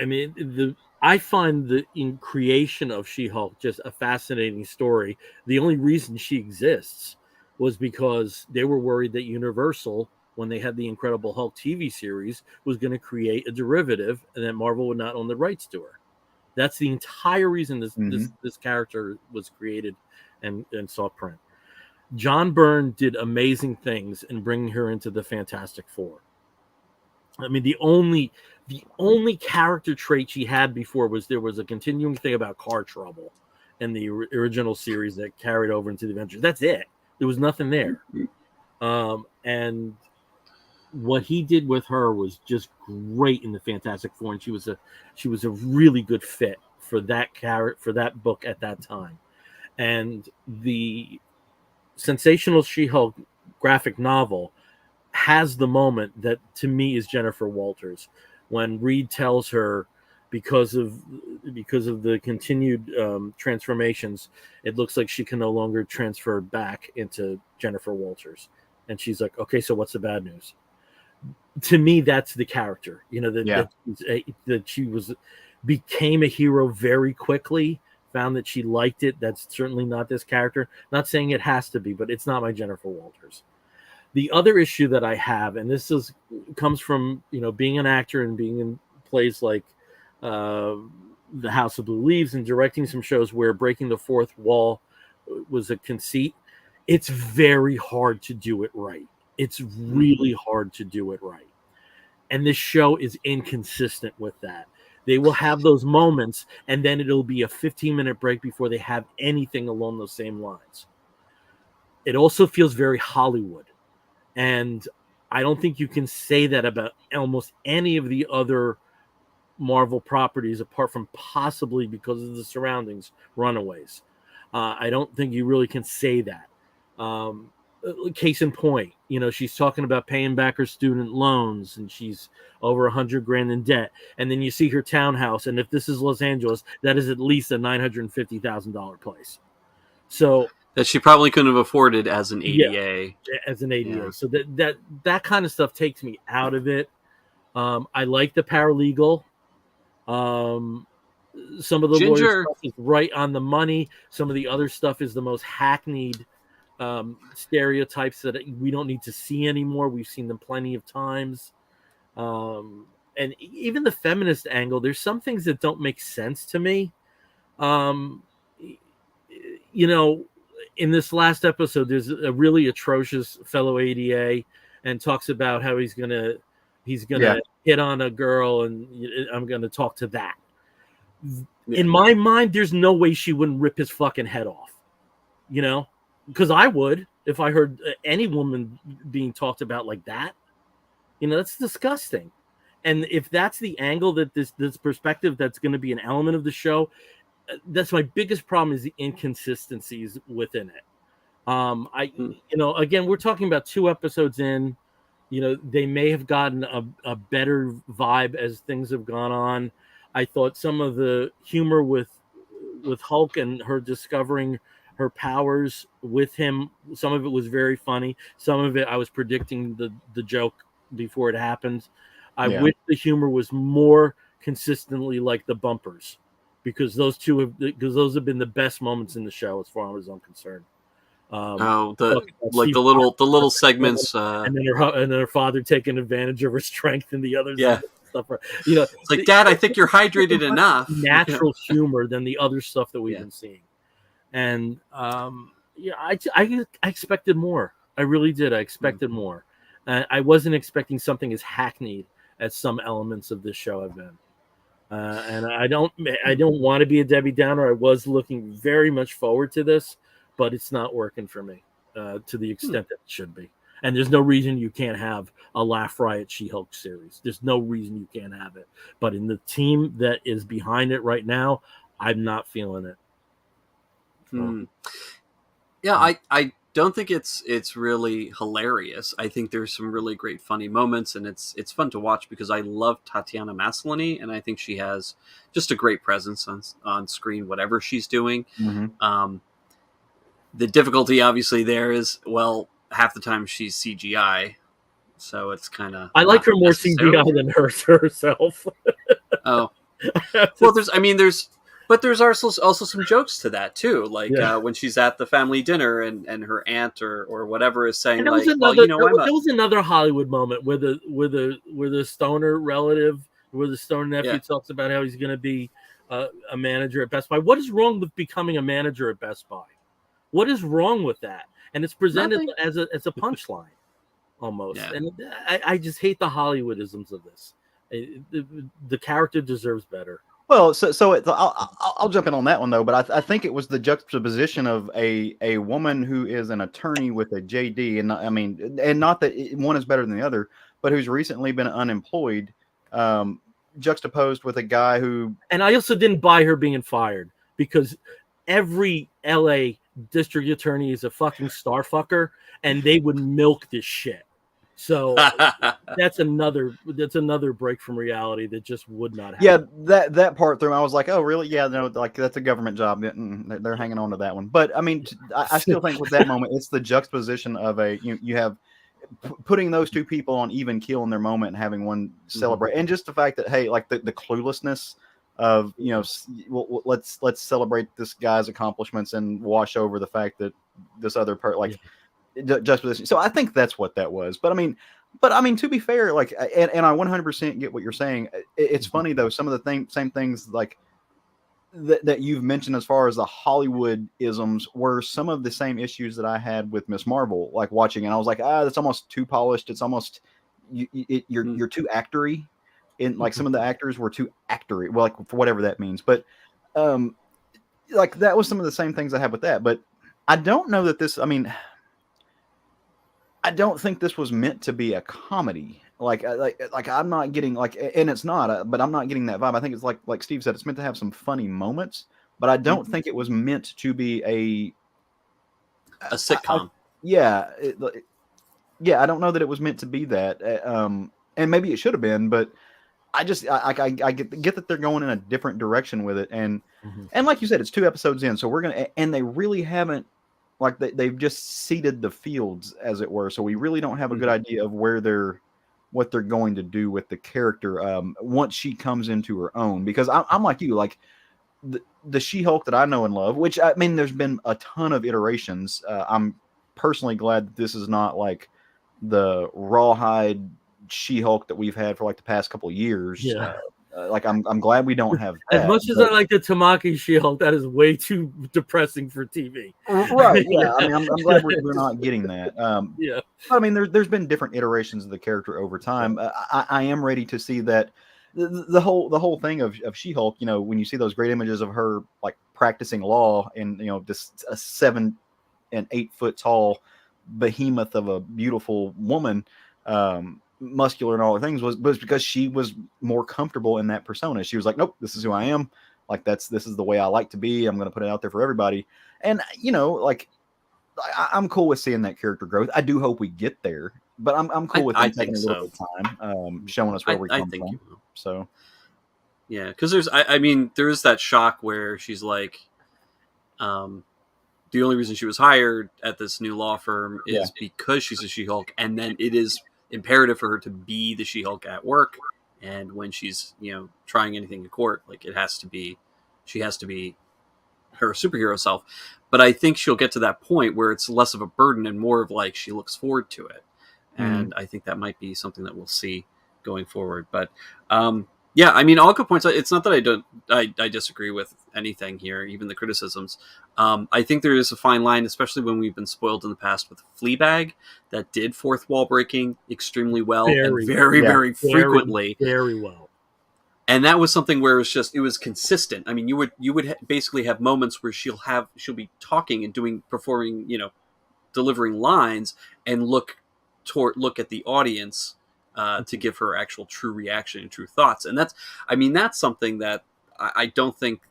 mean, I find the creation of She-Hulk just a fascinating story. The only reason she exists was because they were worried that Universal, when they had the Incredible Hulk TV series, was going to create a derivative, and that Marvel would not own the rights to her. That's the entire reason this character was created and saw print. John Byrne did amazing things in bringing her into the Fantastic Four. I mean, the only character trait she had before was there was a continuing thing about car trouble in the original series that carried over into the Avengers. That's it. There was nothing there. And what he did with her was just great in the Fantastic Four, and she was a really good fit for that book at that time. And the Sensational She-Hulk graphic novel has the moment that to me is Jennifer Walters, when Reed tells her, because of the continued transformations, it looks like she can no longer transfer back into Jennifer Walters. And she's like, okay, so what's the bad news? To me, that's the character, that she became a hero very quickly, found that she liked it. That's certainly not this character. Not saying it has to be, but it's not my Jennifer Walters. The other issue that I have, and this comes from being an actor and being in plays like The House of Blue Leaves and directing some shows where breaking the fourth wall was a conceit. It's very hard to do it right. It's really hard to do it right. And this show is inconsistent with that. They will have those moments, and then it'll be a 15-minute break before they have anything along those same lines. It also feels very Hollywood. And I don't think you can say that about almost any of the other Marvel properties, apart from possibly, because of the surroundings, Runaways. I don't think you really can say that. Case in point, she's talking about paying back her student loans, and she's over $100,000 in debt. And then you see her townhouse, and if this is Los Angeles, that is at least a $950,000 place. So that she probably couldn't have afforded as an ADA. Yeah, as an ADA. Yeah. So that kind of stuff takes me out of it. I like the paralegal. Some of the lawyer stuff is right on the money. Some of the other stuff is the most hackneyed stereotypes that we don't need to see anymore. We've seen them plenty of times. And even the feminist angle, there's some things that don't make sense to me. In this last episode, there's a really atrocious fellow ADA and talks about how he's gonna hit on a girl, and I'm gonna talk to that. In my mind, there's no way she wouldn't rip his fucking head off, because I would if I heard any woman being talked about like that. That's disgusting. And if that's the angle that this perspective that's going to be an element of the show, that's my biggest problem, is the inconsistencies within it. Again, we're talking about 2 episodes in. They may have gotten a better vibe as things have gone on. I thought some of the humor with Hulk and her discovering her powers with him, some of it was very funny. Some of it I was predicting the joke before it happened. I wish the humor was more consistently like the bumpers, because those have been the best moments in the show as far as I'm concerned. The little segments, and then her father taking advantage of her strength and the others. Yeah. Stuff. It's like, Dad, I think you're hydrated enough. Natural humor than the other stuff that we've been seeing. And I expected more. I really did. I expected more. I wasn't expecting something as hackneyed as some elements of this show have been. And I don't want to be a Debbie Downer. I was looking very much forward to this, but it's not working for me to the extent that it should be. And there's no reason you can't have a Laugh Riot She-Hulk series. There's no reason you can't have it. But in the team that is behind it right now, I'm not feeling it. Yeah, I don't think it's really hilarious. I think there's some really great funny moments, and it's fun to watch because I love Tatiana Maslany, and I think she has just a great presence on screen, whatever she's doing. Mm-hmm. The difficulty obviously there is, well, half the time she's CGI, so it's kind of, I like her more CGI than herself. Oh, well, there's also some jokes to that too, like when she's at the family dinner and her aunt or whatever is saying, like, there was another Hollywood moment where the stoner relative, where the stoner nephew talks about how he's going to be a manager at Best Buy. What is wrong with becoming a manager at Best Buy? What is wrong with that? And it's presented as a punchline almost. Yeah. And I just hate the Hollywoodisms of this. The character deserves better. Well, I'll jump in on that one though, but I think it was the juxtaposition of a woman who is an attorney with a JD, and not that one is better than the other, but who's recently been unemployed, juxtaposed with a guy who. And I also didn't buy her being fired, because every LA district attorney is a fucking starfucker, and they would milk this shit. So that's another break from reality that just would not happen. Yeah, that part through, I was like, oh really? Yeah, no, like that's a government job. They're hanging on to that one. But I mean, I still think with that moment, it's the juxtaposition of you have putting those two people on even keel in their moment and having one celebrate, and just the fact that, hey, like the cluelessness of, let's celebrate this guy's accomplishments and wash over the fact that this other part, like. Juxtaposition. So I think that's what that was. But I mean, to be fair, like, and I 100% get what you're saying. It's funny though, some of the same things like that you've mentioned as far as the Hollywood isms were some of the same issues that I had with Miss Marvel, like watching, and I was like, that's almost too polished. It's almost you're too actory. In like some of the actors were too actory. Well, like for whatever that means. But like that was some of the same things I had with that. But I don't know that this. I mean. I don't think this was meant to be a comedy. Like I'm not getting and it's not, but I'm not getting that vibe. I think it's like Steve said, it's meant to have some funny moments, but I don't think it was meant to be a sitcom. I don't know that it was meant to be that. And maybe it should have been, but I just I get that they're going in a different direction with it, and like you said, it's 2 episodes in, so and they really haven't like they've just seeded the fields, as it were. So we really don't have a good idea of what they're going to do with the character once she comes into her own. Because I'm like you, like the She-Hulk that I know and love, which I mean, there's been a ton of iterations. I'm personally glad that this is not like the rawhide She-Hulk that we've had for like the past couple of years. Yeah. Like I'm glad we don't have that. As much as I like the Tamaki She-Hulk, that is way too depressing for TV. Right? Yeah. I mean, I'm glad we're not getting that. Yeah. I mean, there's been different iterations of the character over time. I am ready to see that the whole thing of She-Hulk. You know, when you see those great images of her like practicing law, and you know, this a 7 and 8 foot tall behemoth of a beautiful woman. Muscular and all the things was because she was more comfortable in that persona. She was like, nope, this is who I am. Like this is the way I like to be. I'm going to put it out there for everybody. And you know, like I'm cool with seeing that character growth. I do hope we get there, but I'm cool with them taking a little bit of time, showing us where we come from. So yeah, because I mean, there is that shock where she's like, the only reason she was hired at this new law firm is because she's a She-Hulk, and then it is imperative for her to be the She-Hulk at work, and when she's, you know, trying anything in court, like she has to be her superhero self. But I think she'll get to that point where it's less of a burden and more of like she looks forward to it, and I think that might be something that we'll see going forward. But yeah, I mean, Alka points out, it's not that I disagree with anything here, even the criticisms. I think there is a fine line, especially when we've been spoiled in the past with Fleabag, that did fourth wall breaking extremely well, very frequently. Very well. And that was something where it was consistent. I mean, you would basically have moments where she'll be talking and performing, you know, delivering lines, and look at the audience to give her actual true reaction and true thoughts. And that's something that I don't think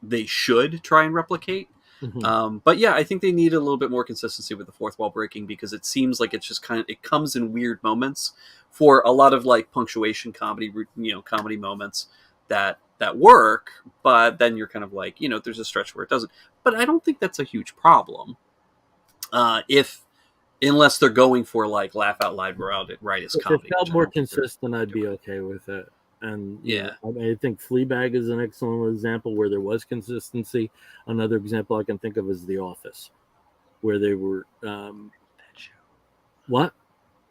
they should try and replicate. But yeah, I think they need a little bit more consistency with the fourth wall breaking, because it seems like it's just it comes in weird moments for a lot of like punctuation comedy, you know, comedy moments that work, but then you're kind of like, you know, there's a stretch where it doesn't. But I don't think that's a huge problem. Unless they're going for like laugh out loud right as comedy. If it felt more consistent, I'd be okay with it. And yeah, I mean, I think Fleabag is an excellent example where there was consistency. Another example I can think of is The Office, where they were. That show. What?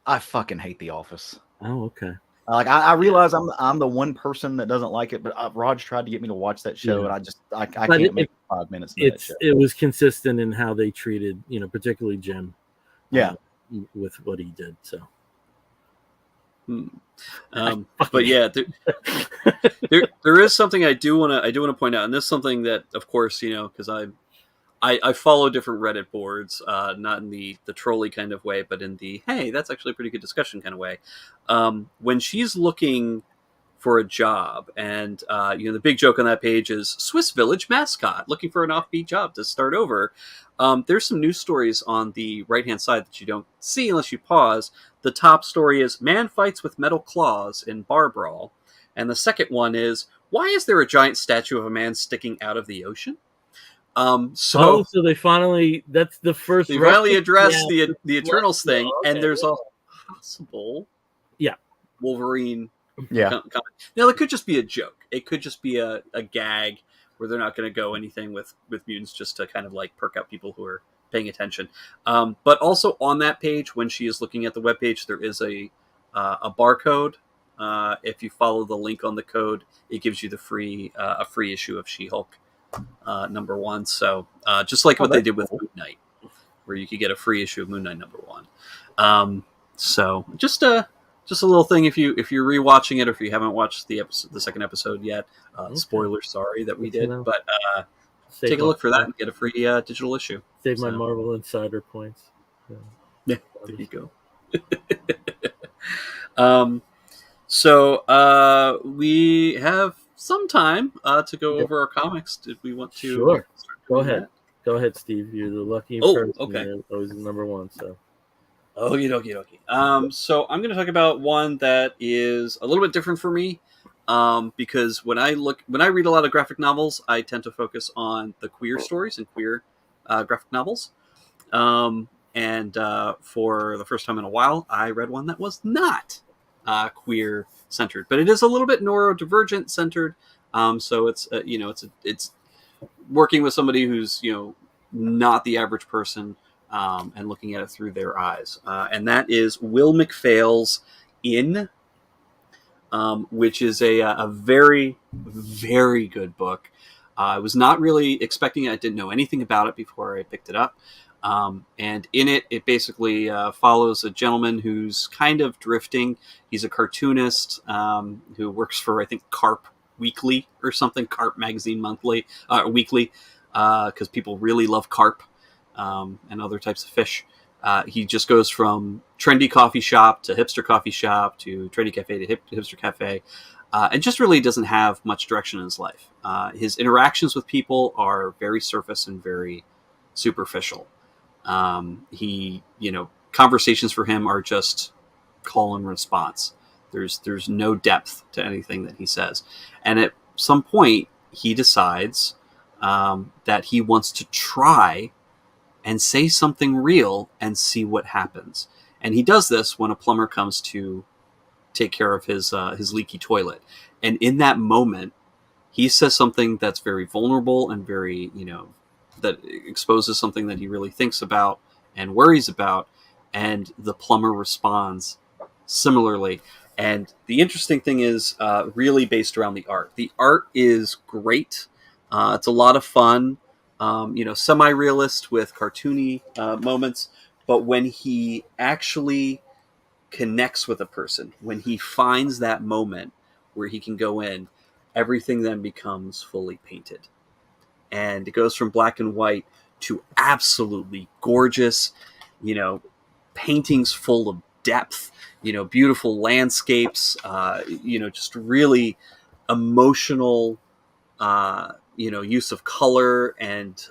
I fucking hate The Office. Oh, okay. Like I realize I'm the one person that doesn't like it, but Raj tried to get me to watch that show, and I can't make 5 minutes. It was consistent in how they treated, you know, particularly Jim. Yeah, with what he did. So, but yeah, there is something I do want to point out, and this is something that, of course, you know, because I follow different Reddit boards, not in the trolley kind of way, but in the hey, that's actually a pretty good discussion kind of way. When she's looking for a job, and you know, the big joke on that page is Swiss Village mascot looking for an offbeat job to start over. There's some news stories on the right-hand side that you don't see unless you pause. The top story is man fights with metal claws in bar brawl, and the second one is why is there a giant statue of a man sticking out of the ocean? So they finally addressed the Eternals thing, okay. And there's a possible Wolverine. Yeah. Now, it could just be a joke. It could just be a gag where they're not going to go anything with mutants, just to kind of like perk up people who are paying attention. But also on that page, when she is looking at the webpage, there is a barcode. If you follow the link on the code, it gives you a free issue of She-Hulk #1. So just like what they did with Moon Knight, where you could get a free issue of Moon Knight #1. So just a little thing, if you're rewatching it, or if you haven't watched the second episode yet, spoiler, sorry that we did, but take a look for that and get a free digital issue. Save my Marvel Insider points. Yeah, there you go. So we have some time to go over our comics. Did we want to? Sure. Go ahead, Steve. You're the lucky person. Okay. You're always #1. So. Okie dokie. So I'm going to talk about one that is a little bit different for me, because when I read a lot of graphic novels, I tend to focus on the queer stories and queer graphic novels. And for the first time in a while, I read one that was not queer centered, but it is a little bit neurodivergent centered. So it's it's working with somebody who's not the average person, and looking at it through their eyes. And that is Will McPhail's In, which is a very, very good book. I was not really expecting it. I didn't know anything about it before I picked it up. And in it basically follows a gentleman who's kind of drifting. He's a cartoonist who works for, I think, Carp Weekly or something, Carp Magazine Weekly, because people really love carp and other types of fish. He just goes from trendy coffee shop to hipster coffee shop to trendy cafe to hipster cafe, and just really doesn't have much direction in his life. His interactions with people are very surface and very superficial. Conversations for him are just call and response. There's no depth to anything that he says. And at some point, he decides that he wants to try and say something real and see what happens. And he does this when a plumber comes to take care of his leaky toilet. And in that moment, he says something that's very vulnerable and very, that exposes something that he really thinks about and worries about. And the plumber responds similarly. And the interesting thing is really based around the art. The art is great. It's a lot of fun, semi-realist with cartoony moments. But when he actually connects with a person, when he finds that moment where he can go in, everything then becomes fully painted. And it goes from black and white to absolutely gorgeous, paintings full of depth, beautiful landscapes, just really emotional, use of color and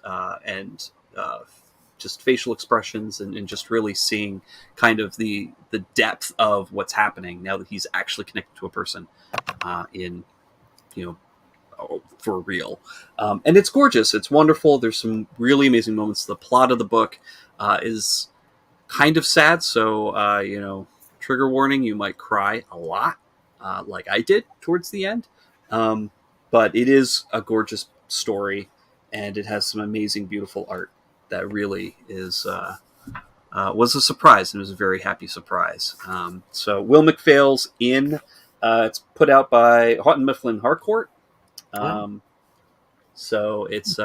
just facial expressions and just really seeing kind of the depth of what's happening now that he's actually connected to a person for real. And it's gorgeous. It's wonderful. There's some really amazing moments. The plot of the book is kind of sad. So, trigger warning, you might cry a lot, like I did towards the end. But it is a gorgeous story, and it has some amazing, beautiful art that really is was a surprise, and it was a very happy surprise. So Will McPhail's In, it's put out by Houghton Mifflin Harcourt. So it's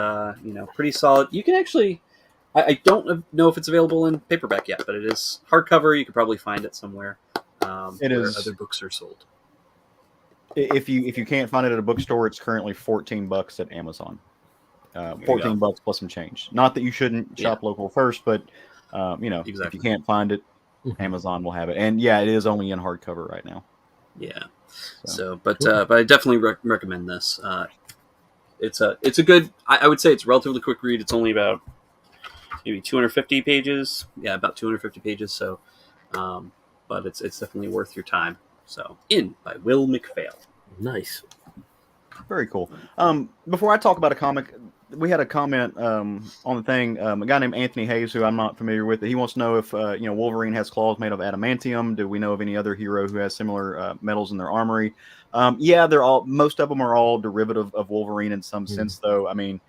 pretty solid. You can actually, I don't know if it's available in paperback yet, but it is hardcover. You could probably find it somewhere. Where other books are sold. If you can't find it at a bookstore, it's currently $14 at Amazon. $14 plus some change. Not that you shouldn't shop local first, but exactly. If you can't find it, Amazon will have it. And yeah, it is only in hardcover right now. Yeah. But I definitely recommend this. It's a good. I would say it's a relatively quick read. It's only about maybe 250 pages. Yeah, about 250 pages. So, but it's definitely worth your time. So, In by Will McPhail. Nice. Very cool. Before I talk about a comic, we had a comment on the thing. A guy named Anthony Hayes, who I'm not familiar with, he wants to know if Wolverine has claws made of adamantium. Do we know of any other hero who has similar metals in their armory? Yeah, most of them are all derivative of Wolverine in some sense, though. I mean,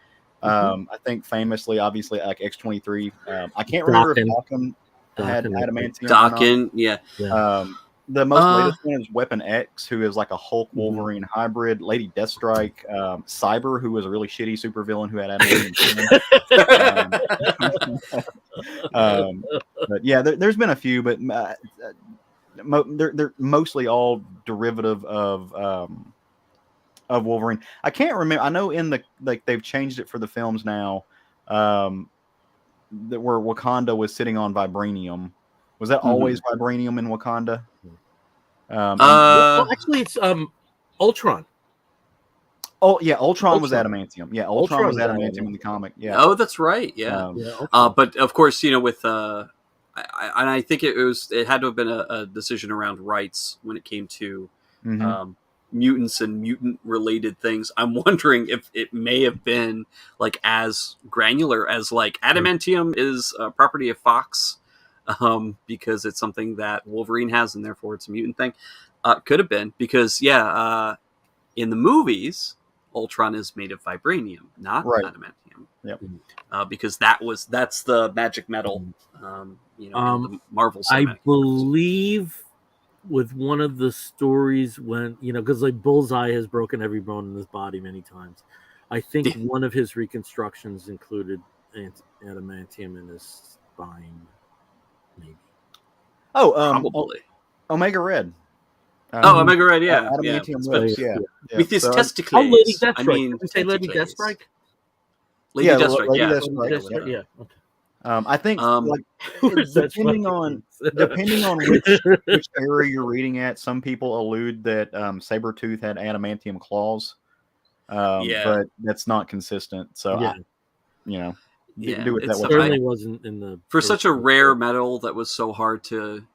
I think famously, obviously, like X-23. I can't remember if Daken had adamantium. Daken, yeah. The most latest one is Weapon X, who is like a Hulk Wolverine hybrid. Lady Deathstrike, Cyber, who was a really shitty supervillain who had adamantium. But yeah, there's been a few, but they're mostly all derivative of Wolverine. I can't remember. I know they've changed it for the films now. That where Wakanda was sitting on vibranium. Was that always vibranium in Wakanda? Well, actually, it's Ultron. Oh yeah, Ultron was adamantium. Yeah, Ultron was adamantium in the comic. Yeah. Oh, that's right. Yeah. But of course, with I think it had to have been a decision around rights when it came to mutants and mutant related things, I'm wondering if it may have been like as granular as like adamantium is a property of Fox, because it's something that Wolverine has and therefore it's a mutant thing. Could have been because in the movies Ultron is made of vibranium, not adamantium. Yep. Because that's the magic metal. In the Marvel Cinematic I believe with one of the stories when because like Bullseye has broken every bone in his body many times. I think one of his reconstructions included adamantium in his spine, maybe. Probably. Omega Red. Omega Red, adamantium lips, with his testicles. Lady Deathstrike. I mean, did you say Lady Deathstrike? Lady Deathstrike, Lady yeah. Deathstrike, yeah. Okay. I think depending on which area you're reading at, some people allude that Sabretooth had adamantium claws, but that's not consistent. So do it that way. Certainly wasn't in the for such a rare metal that was so hard to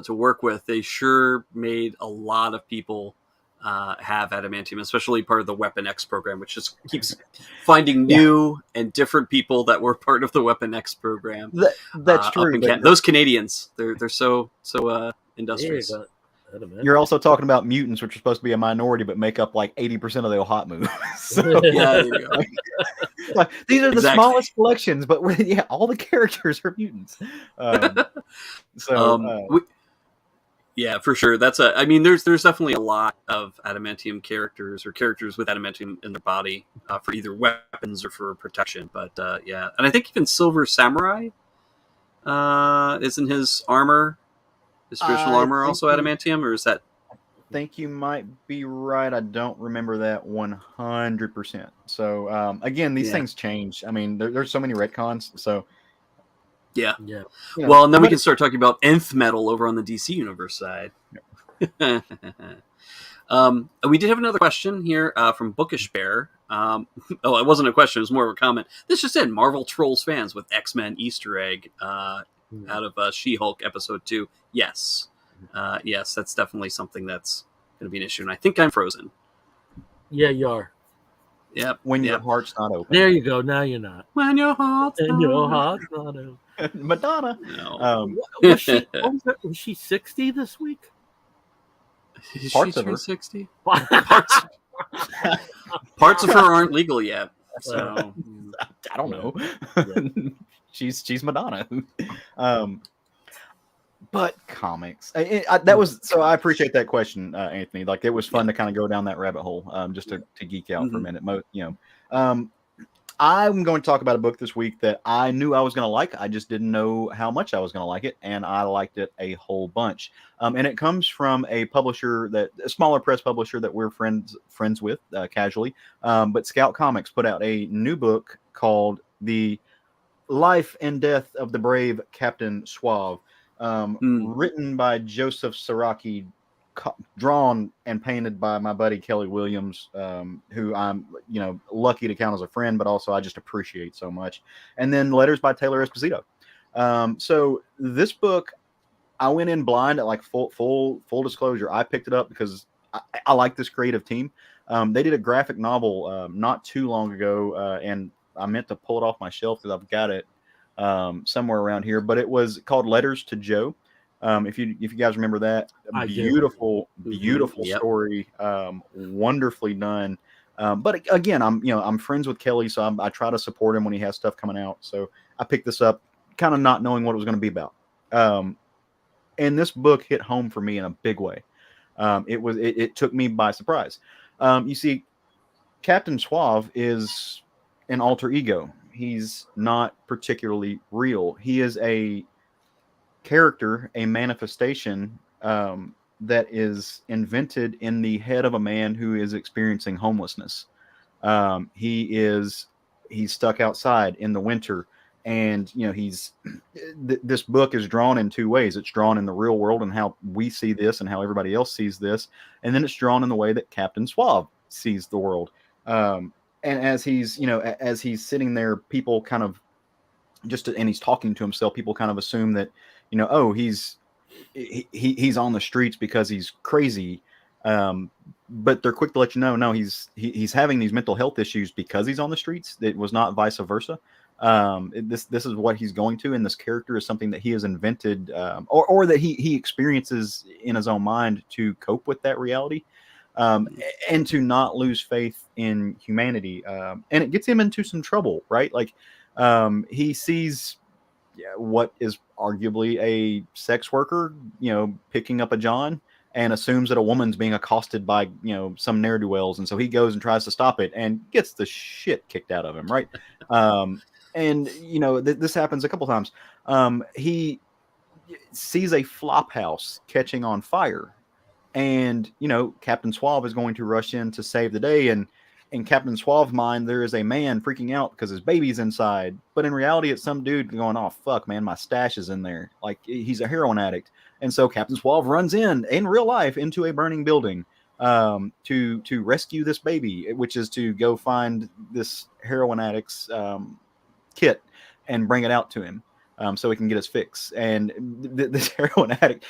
work with. They sure made a lot of people have adamantium, especially part of the Weapon X program, which just keeps finding new and different people that were part of the Weapon X program. That's true. Those Canadians, they're so industrious. You're also talking about mutants, which are supposed to be a minority, but make up like 80% of the hot movies. So, there you go. Like, these are the smallest collections, but all the characters are mutants. Yeah, for sure. There's definitely a lot of adamantium characters or characters with adamantium in their body for either weapons or for protection. But and I think even Silver Samurai isn't his armor, his traditional armor, also adamantium, or is that? I think you might be right. I don't remember that 100%. So again, these things change. I mean, there's so many retcons. So. Yeah. Well, and then we can start talking about nth metal over on the DC Universe side. Yeah. We did have another question here from Bookish Bear. It wasn't a question; it was more of a comment. This just in: Marvel trolls fans with X-Men Easter egg out of She-Hulk episode 2. Yes, that's definitely something that's going to be an issue, and I think I'm frozen. Yeah, you are. Yep. When your heart's not open. There you go. Now you're not. When your heart's not open. Madonna. No. Was she 60 this week? Is Parts she of her 60? Parts of her aren't legal yet. So I don't know. She's Madonna. But comics. That was so. I appreciate that question, Anthony. Like it was fun to kind of go down that rabbit hole, just to geek out for a minute. I'm going to talk about a book this week that I knew I was going to like. I just didn't know how much I was going to like it, and I liked it a whole bunch. And it comes from a smaller press publisher that we're friends with casually. But Scout Comics put out a new book called The Life and Death of the Brave Captain Suave, written by Joseph Saraki, drawn and painted by my buddy Kelly Williams, who I'm lucky to count as a friend, but also I just appreciate so much. And then letters by Taylor Esposito. So this book, I went in blind at like full disclosure. I picked it up because I like this creative team. They did a graphic novel not too long ago, and I meant to pull it off my shelf because I've got it somewhere around here. But it was called Letters to Joe. If you guys remember that, beautiful story, wonderfully done. But again, I'm friends with Kelly, so I try to support him when he has stuff coming out. So I picked this up, kind of not knowing what it was going to be about. And this book hit home for me in a big way. It took me by surprise. You see, Captain Suave is an alter ego. He's not particularly real. He is a character, a manifestation that is invented in the head of a man who is experiencing homelessness. He's stuck outside in the winter, and this book is drawn in two ways. It's drawn in the real world and how we see this and how everybody else sees this, and then it's drawn in the way that Captain Suave sees the world. And as he's sitting there, people kind of and he's talking to himself. People kind of assume that, he's on the streets because he's crazy. But they're quick to let you know, no, he's having these mental health issues because he's on the streets. It was not vice versa. This is what he's going to, and this character is something that he has invented, or that he experiences in his own mind to cope with that reality, and to not lose faith in humanity. And it gets him into some trouble, right? Like, he sees what is arguably a sex worker, picking up a John, and assumes that a woman's being accosted by, some ne'er-do-wells. And so he goes and tries to stop it and gets the shit kicked out of him, right? And, this happens a couple times. He sees a flop house catching on fire. And, Captain Suave is going to rush in to save the day. And in Captain Suave's mind, there is a man freaking out because his baby's inside. But in reality, it's some dude going, oh, fuck, man, my stash is in there. Like, he's a heroin addict. And so Captain Suave runs in real life, into a burning building to rescue this baby, which is to go find this heroin addict's kit and bring it out to him. So he can get his fix. And this heroin addict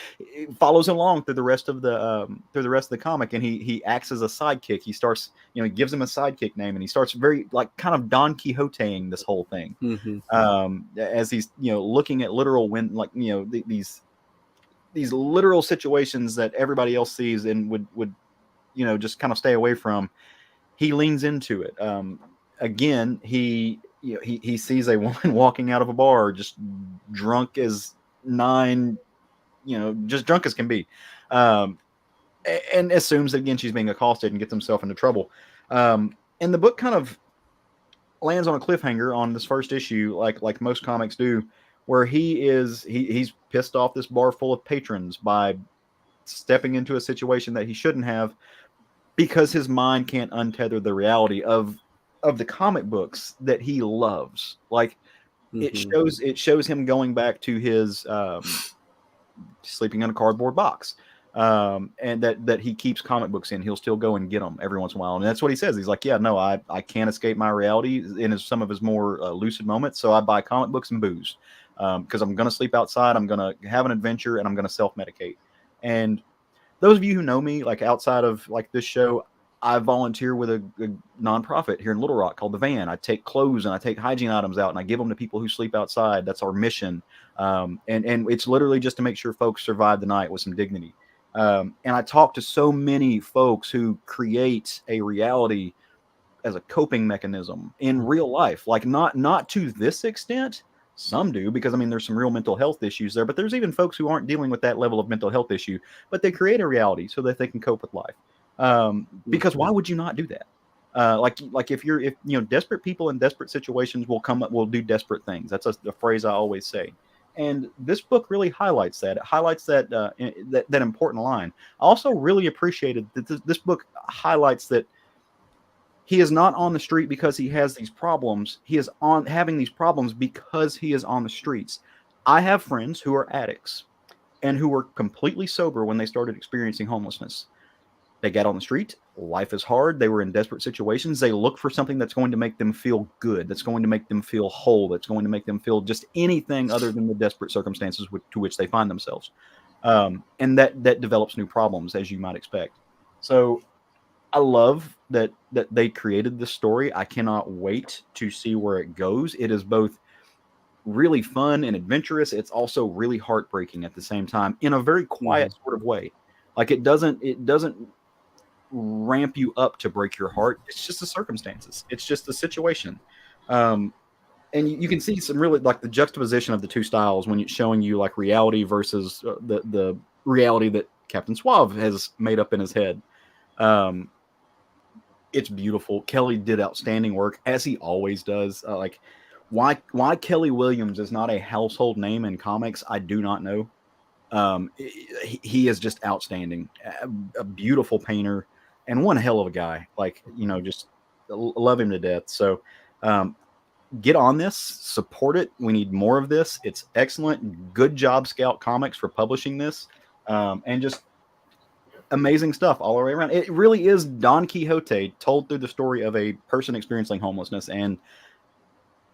follows along through the rest of the comic, and he acts as a sidekick. He starts, he gives him a sidekick name, and he starts very kind of Don Quixoteing this whole thing, as he's looking at literal these literal situations that everybody else sees and would just kind of stay away from. He leans into it. Again, he sees a woman walking out of a bar, just drunk as nine, just drunk as can be, and assumes that, again, she's being accosted and gets himself into trouble. And the book kind of lands on a cliffhanger on this first issue, like most comics do, where he's pissed off this bar full of patrons by stepping into a situation that he shouldn't have, because his mind can't untether the reality of the comic books that he loves. Like, it shows him going back to his sleeping in a cardboard box, and that he keeps comic books in. He'll still go and get them every once in a while, and that's what he says. He's like, yeah, no, I can't escape my reality in some of his more lucid moments, so I buy comic books and booze, because I'm going to sleep outside, I'm going to have an adventure, and I'm going to self-medicate. And those of you who know me, like, outside of like this show, I volunteer with a nonprofit here in Little Rock called The Van. I take clothes and I take hygiene items out and I give them to people who sleep outside. That's our mission. And it's literally just to make sure folks survive the night with some dignity. And I talk to so many folks who create a reality as a coping mechanism in real life. Like, not to this extent. Some do, because there's some real mental health issues there, but there's even folks who aren't dealing with that level of mental health issue, but they create a reality so that they can cope with life. Because why would you not do that? Like if desperate people in desperate situations will do desperate things. That's a phrase I always say. And this book really highlights that. It highlights that that important line. I also really appreciated that this book highlights that he is not on the street because he has these problems. He is having these problems because he is on the streets. I have friends who are addicts and who were completely sober when they started experiencing homelessness. They got on the street. Life is hard. They were in desperate situations. They look for something that's going to make them feel good, that's going to make them feel whole, that's going to make them feel just anything other than the desperate circumstances to which they find themselves. And that develops new problems, as you might expect. So I love that they created this story. I cannot wait to see where it goes. It is both really fun and adventurous. It's also really heartbreaking at the same time, in a very quiet sort of way. Like, it doesn't ramp you up to break your heart. It's just the circumstances. It's just the situation. And you can see some really, like, the juxtaposition of the two styles when it's showing you like reality versus the reality that Captain Suave has made up in his head. It's beautiful. Kelly did outstanding work, as he always does. Like, why Kelly Williams is not a household name in comics, I do not know. He is just outstanding, a beautiful painter, and one hell of a guy. Like, just love him to death. So get on this, support it. We need more of this. It's excellent. Good job, Scout Comics, for publishing this, and just amazing stuff all the way around. It really is Don Quixote told through the story of a person experiencing homelessness, and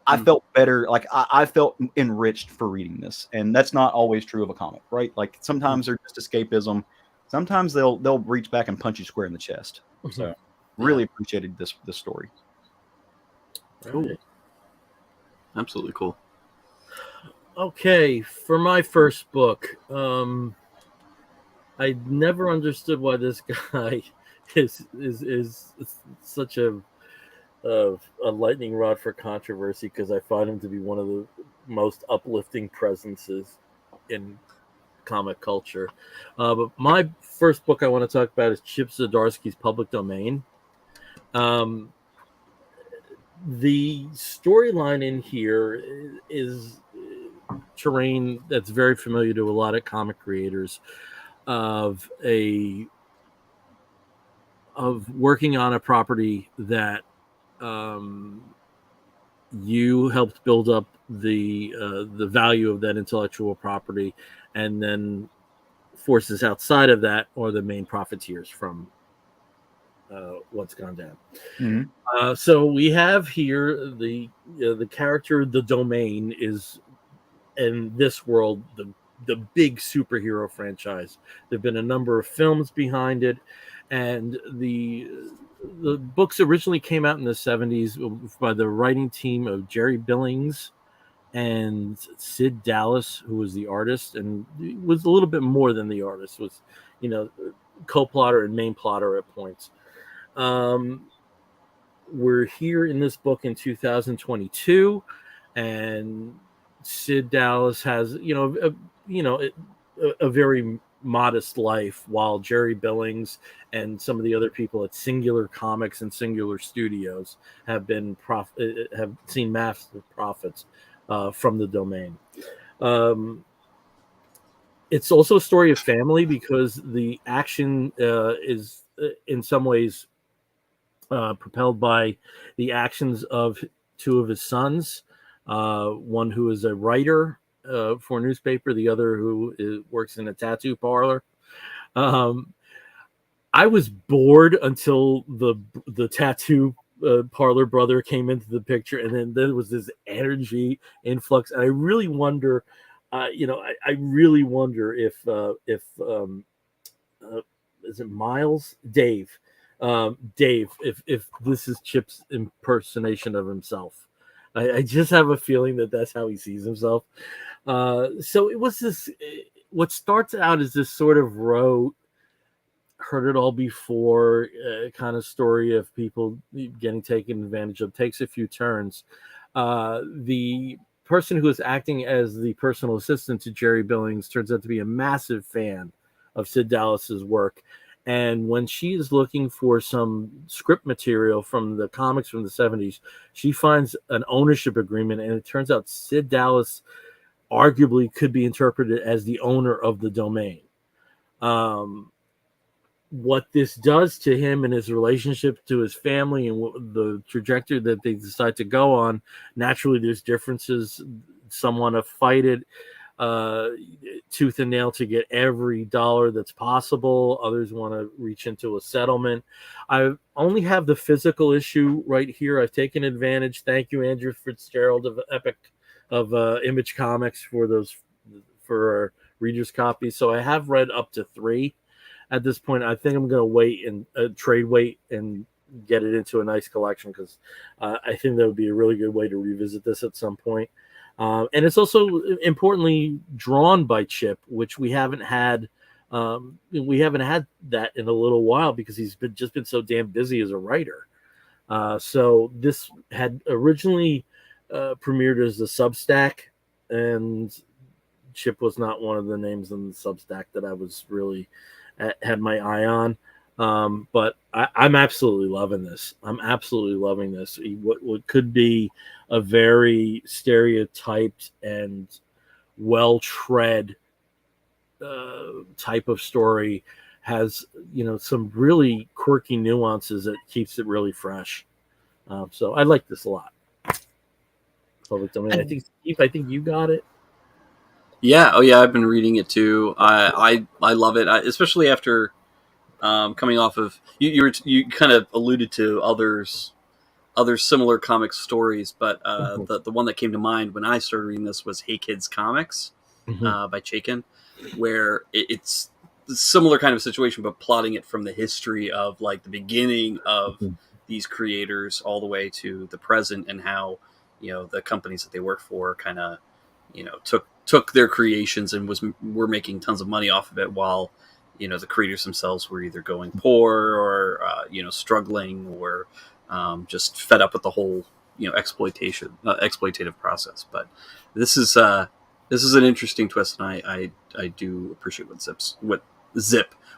I felt better. Like, I felt enriched for reading this, and that's not always true of a comic, right? Like, sometimes they're just escapism. sometimes they'll reach back and punch you square in the chest. So really appreciated this story. Cool. Right. Absolutely cool. Okay, for my first book, I never understood why this guy is such a lightning rod for controversy, because I find him to be one of the most uplifting presences in comic culture. But my first book I want to talk about is Chip Zdarsky's Public Domain. The storyline in here is terrain that's very familiar to a lot of comic creators, of working on a property that you helped build up the value of that intellectual property, and then forces outside of that are the main profiteers from what's gone down. Mm-hmm. So we have here the character, the Domain, is in this world the big superhero franchise. There've been a number of films behind it, and the books originally came out in the 70s by the writing team of Jerry Billings and Sid Dallas, who was the artist, and was a little bit more than the artist, was, co-plotter and main plotter at points. We're here in this book in 2022, and Sid Dallas has, a very modest life, while Jerry Billings and some of the other people at Singular Comics and Singular Studios have seen massive profits from the Domain. It's also a story of family, because the action is in some ways propelled by the actions of two of his sons, one who is a writer for a newspaper, the other who works in a tattoo parlor. I was bored until the tattoo parlor brother came into the picture, and then there was this energy influx, and I really wonder, I really wonder if is it Miles? Dave, if this is Chip's impersonation of himself. I just have a feeling that that's how he sees himself. So it was this, what starts out as this sort of rote, heard it all before kind of story of people getting taken advantage of, takes a few turns. The person who is acting as the personal assistant to Jerry Billings turns out to be a massive fan of Sid Dallas's work. And when she is looking for some script material from the comics from the 70s, she finds an ownership agreement, and it turns out Sid Dallas arguably could be interpreted as the owner of the Domain. What this does to him and his relationship to his family and the trajectory that they decide to go on, naturally there's differences. Some want to fight it tooth and nail to get every dollar that's possible. Others want to reach into a settlement. I only have the physical issue right here. I've taken advantage. Thank you, Andrew Fitzgerald of Image Comics, for our readers' copies. So I have read up to 3 at this point. I think I'm going to wait and trade wait and get it into a nice collection, because I think that would be a really good way to revisit this at some point. And it's also importantly drawn by Chip, which we haven't had. We haven't had that in a little while, because he's just been so damn busy as a writer. So this had originally premiered as a Substack, and Chip was not one of the names in the Substack that I was really had my eye on. But I'm absolutely loving this. I'm absolutely loving this. What could be a very stereotyped and well-tread type of story has, some really quirky nuances that keeps it really fresh. So I like this a lot. Public Domain. I think, Steve, you got it. Yeah. Oh yeah. I've been reading it too. I love it, especially after coming off of you kind of alluded to other similar comic stories, but the one that came to mind when I started reading this was Hey Kids Comics by Chaykin, where it's similar kind of situation, but plotting it from the history of like the beginning of these creators all the way to the present, and how, the companies that they work for kind of, took their creations and were making tons of money off of it, while, the creators themselves were either going poor or, struggling, or just fed up with the whole, exploitative process. But this is an interesting twist, and I do appreciate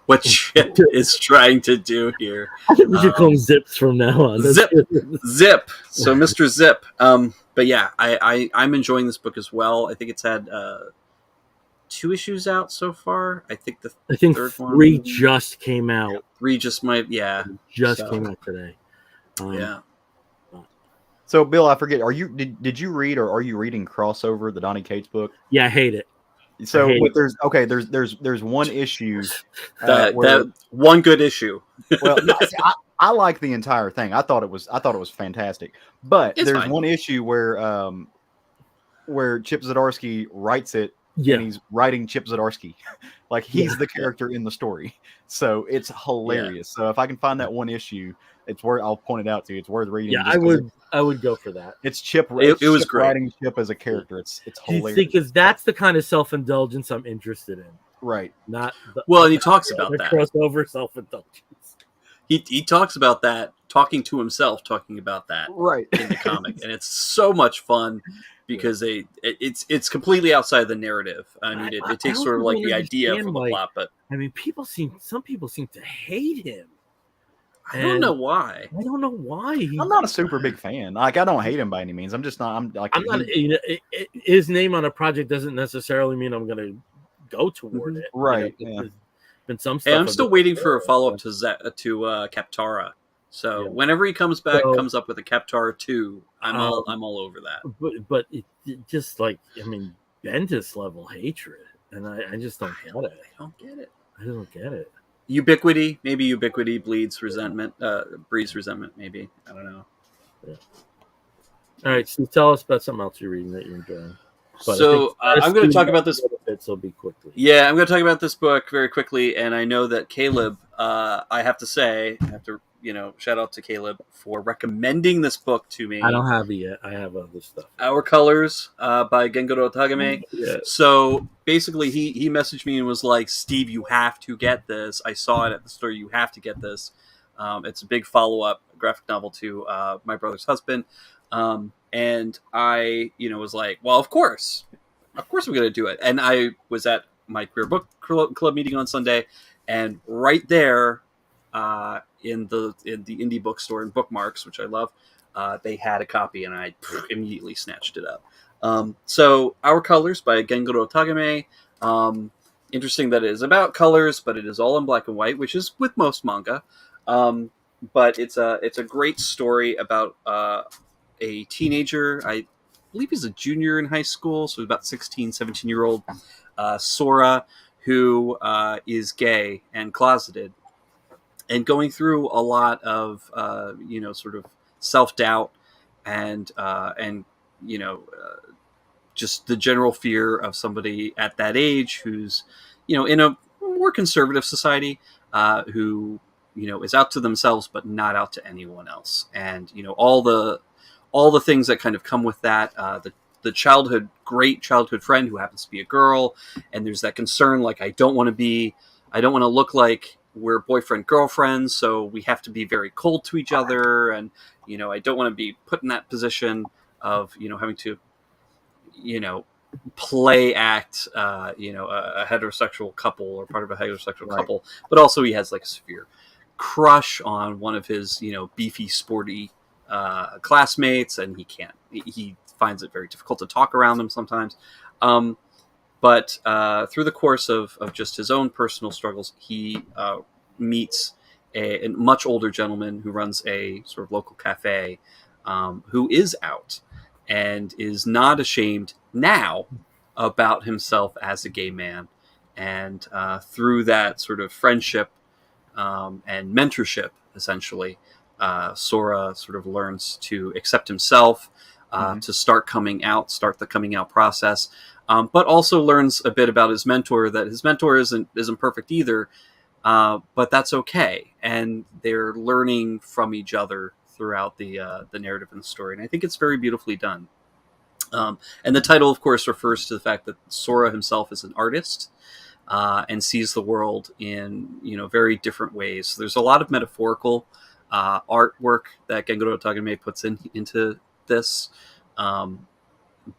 what Chip is trying to do here. I think we should call him Zips from now on. Zip. So Mr. Zip. But yeah, I'm enjoying this book as well. I think it's had 2 issues out so far. I think third 3 just came out. 3 just came out today. Yeah. So Bill, I forget. Did you read, or are you reading Crossover, the Donny Cates book? Yeah, I hate it. So there's one issue. That one good issue. Well, no, I like the entire thing. I thought it was fantastic. But there's fine. one issue where Chip Zdarsky writes it, and he's writing Chip Zdarsky, like he's the character in the story. So it's hilarious. So if I can find that one issue, I'll point it out to you. It's worth reading. Yeah, I would go for that. It's Chip. It was Chip great. Writing Chip as a character. It's hilarious. Because that's the kind of self-indulgence I'm interested in. Right. Not and he talks about that crossover self-indulgence. He talks about that, talking to himself, talking about that right in the comic, and it's so much fun because it's completely outside the narrative. I mean, it takes sort of like the idea from the plot, but I mean, some people seem to hate him. I don't know why. I'm not a super big fan. Like, I don't hate him by any means. I'm just not. I'm not. His name on a project doesn't necessarily mean I'm going to go toward it. Right. There's been some stuff. Hey, I'm still waiting for a follow up to Kaptara. So whenever he comes back, comes up with a Kaptara 2, I'm all over that. But it just like, I mean, Bendis level hatred, and I just don't get it. I don't get it. Ubiquity breeds resentment. Maybe, I don't know. Yeah. All right, so tell us about something else you're reading that you're enjoying. But so I'm going to talk about this. So be quickly. Yeah, I'm going to talk about this book very quickly, and I know that Caleb. I have to shout out to Caleb for recommending this book to me. I don't have it yet. I have other stuff. Our Colors by Gengoro Tagame. Yeah. So basically, he messaged me and was like, "Steve, you have to get this. I saw it at the store. You have to get this. It's a big follow-up graphic novel to My Brother's Husband." And I, was like, well, of course I'm going to do it. And I was at my queer book club meeting on Sunday, and right there, in the indie bookstore in Bookmarks, which I love, they had a copy, and I immediately snatched it up. So Our Colors by Gengoro Tagame. Interesting that it is about colors, but it is all in black and white, which is with most manga. But it's a great story about a teenager. I believe he's a junior in high school, so about 16, 17-year-old Sora, who is gay and closeted, and going through a lot of sort of self-doubt and just the general fear of somebody at that age who's in a more conservative society, who is out to themselves but not out to anyone else, and all the things that kind of come with that. The great childhood friend who happens to be a girl, and there's that concern, like, I don't want to look like we're boyfriend girlfriends, so we have to be very cold to each other, and I don't want to be put in that position of having to play act a heterosexual couple, or part of a heterosexual couple, but also he has like a severe crush on one of his beefy, sporty classmates, and he finds it very difficult to talk around them sometimes. But through the course of just his own personal struggles, he meets a much older gentleman who runs a sort of local cafe, who is out and is not ashamed now about himself as a gay man. And through that sort of friendship and mentorship, essentially, Sora sort of learns to accept himself, to start the coming out process. but also learns a bit about his mentor, that his mentor isn't perfect either, but that's okay, and they're learning from each other throughout the narrative and the story, and I think it's very beautifully done. And the title, of course, refers to the fact that Sora himself is an artist, and sees the world in very different ways. So there's a lot of metaphorical artwork that Gengoro Tagame puts into this,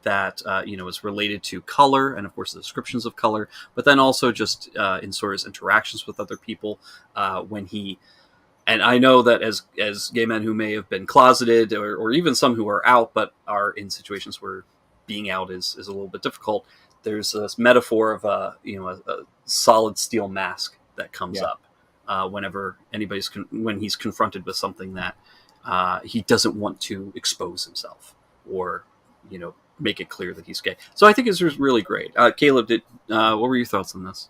that is related to color, and of course the descriptions of color, but then also just in Sora's interactions with other people, when he. And I know that as gay men who may have been closeted, or even some who are out but are in situations where being out is a little bit difficult, there's this metaphor of a solid steel mask that comes up whenever when he's confronted with something that he doesn't want to expose himself, or make it clear that he's gay. So I think it's really great. Caleb, what were your thoughts on this?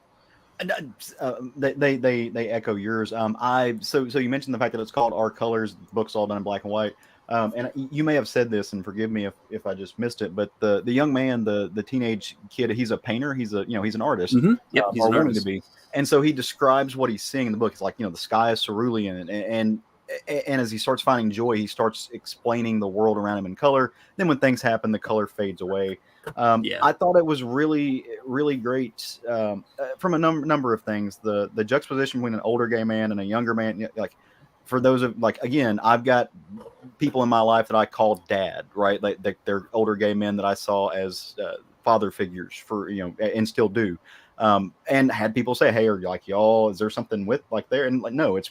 They echo yours. So you mentioned the fact that it's called Our Colors. The book's all done in black and white. And you may have said this, and forgive me if I just missed it, but the young man, the teenage kid, he's a painter. He's an artist. Mm-hmm. Yep, he's or an wanting artist. to be. And so he describes what he's seeing in the book. It's like, the sky is cerulean, and as he starts finding joy, he starts explaining the world around him in color. Then when things happen, the color fades away. I thought it was really, really great from a number of things. The juxtaposition between an older gay man and a younger man, like for those of again, I've got people in my life that I call dad, right? Like they're older gay men that I saw as father figures for, and still do. And had people say, "Hey, are y'all? Is there something with there?" And no, it's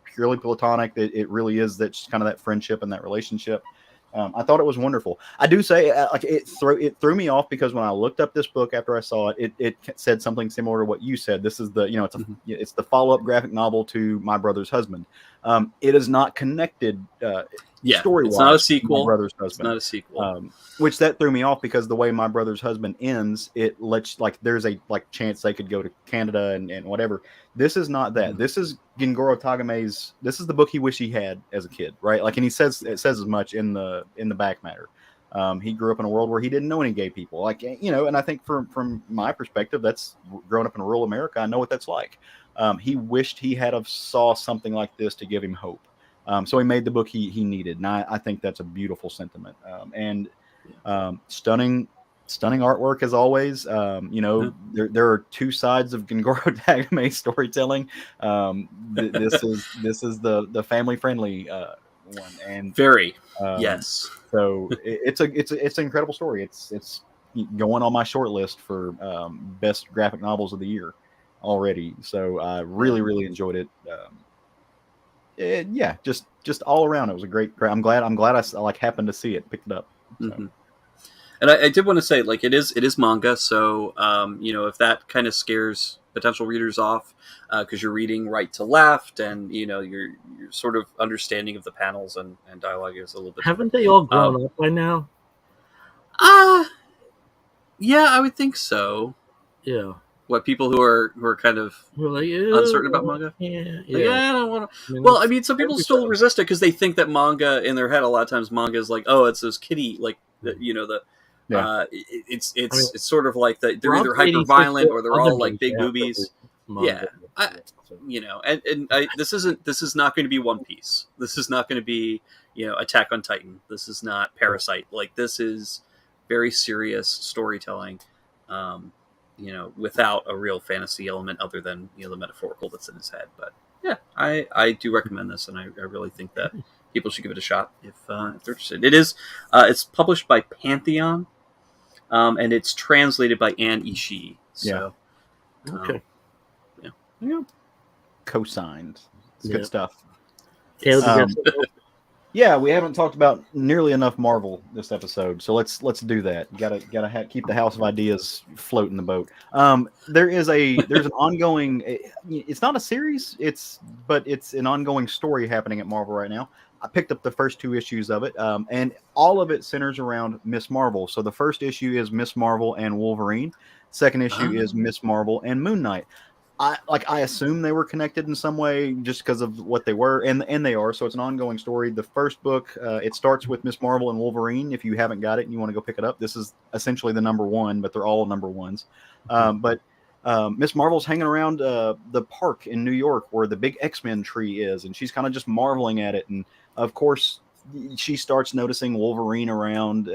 purely platonic. It really is kind of that friendship and that relationship. I thought it was wonderful. I do say, it threw me off because when I looked up this book after I saw it, it said something similar to what you said. This is the it's the follow-up graphic novel to My Brother's Husband. It is not connected. Story-wise, it's not a sequel. My Brother's Husband. It's not a sequel. Which that threw me off because the way My Brother's Husband ends, it lets there's a chance they could go to Canada and whatever. This is not that. Mm-hmm. This is Gengoro Tagame's. This is the book he wished he had as a kid, right? And it says as much in the back matter. He grew up in a world where he didn't know any gay people, and I think from my perspective, that's growing up in rural America. I know what that's like. He wished he had saw something like this to give him hope. So he made the book he needed, and I think that's a beautiful sentiment. Stunning artwork as always. There are two sides of Gengoro Tagame storytelling. This is the family friendly one, and very yes. So it's an incredible story. It's going on my short list for best graphic novels of the year already. So I really enjoyed it. Just all around, it was a great. I'm glad I happened to see it, picked it up. So. Mm-hmm. And I did want to say, it is manga, so if that kind of scares potential readers off, because you're reading right to left, and your sort of understanding of the panels and dialogue is a little bit. Haven't they all grown up by now? Yeah, I would think so. Yeah. What, people who are kind of uncertain about manga? Yeah. I don't want to. Some people still resist it because they think that manga, in their head, a lot of times manga is it's those kiddie, it's sort of like they're either hyper violent or they're all big boobies. Yeah, this is not going to be One Piece. This is not going to be Attack on Titan. This is not Parasite. This is very serious storytelling. Without a real fantasy element other than the metaphorical that's in his head. But yeah, I do recommend this, and I really think that people should give it a shot if they're interested. It is it's published by Pantheon, and it's translated by Anne Ishii. So, okay, co-signed. It's good stuff. Yeah, we haven't talked about nearly enough Marvel this episode, so let's do that. Gotta keep the House of Ideas floating the boat. There's an ongoing. It's not a series. It's an ongoing story happening at Marvel right now. I picked up the first 2 issues of it, and all of it centers around Miss Marvel. So the first issue is Miss Marvel and Wolverine. Second issue is Miss Marvel and Moon Knight. I assume they were connected in some way just because of what they were, and they are. So it's an ongoing story. The first book, it starts with Miss Marvel and Wolverine. If you haven't got it and you want to go pick it up, this is essentially the number one, but they're all number ones. But Miss Marvel's hanging around the park in New York where the big X-Men tree is, and she's kind of just marveling at it. And of course, she starts noticing Wolverine around,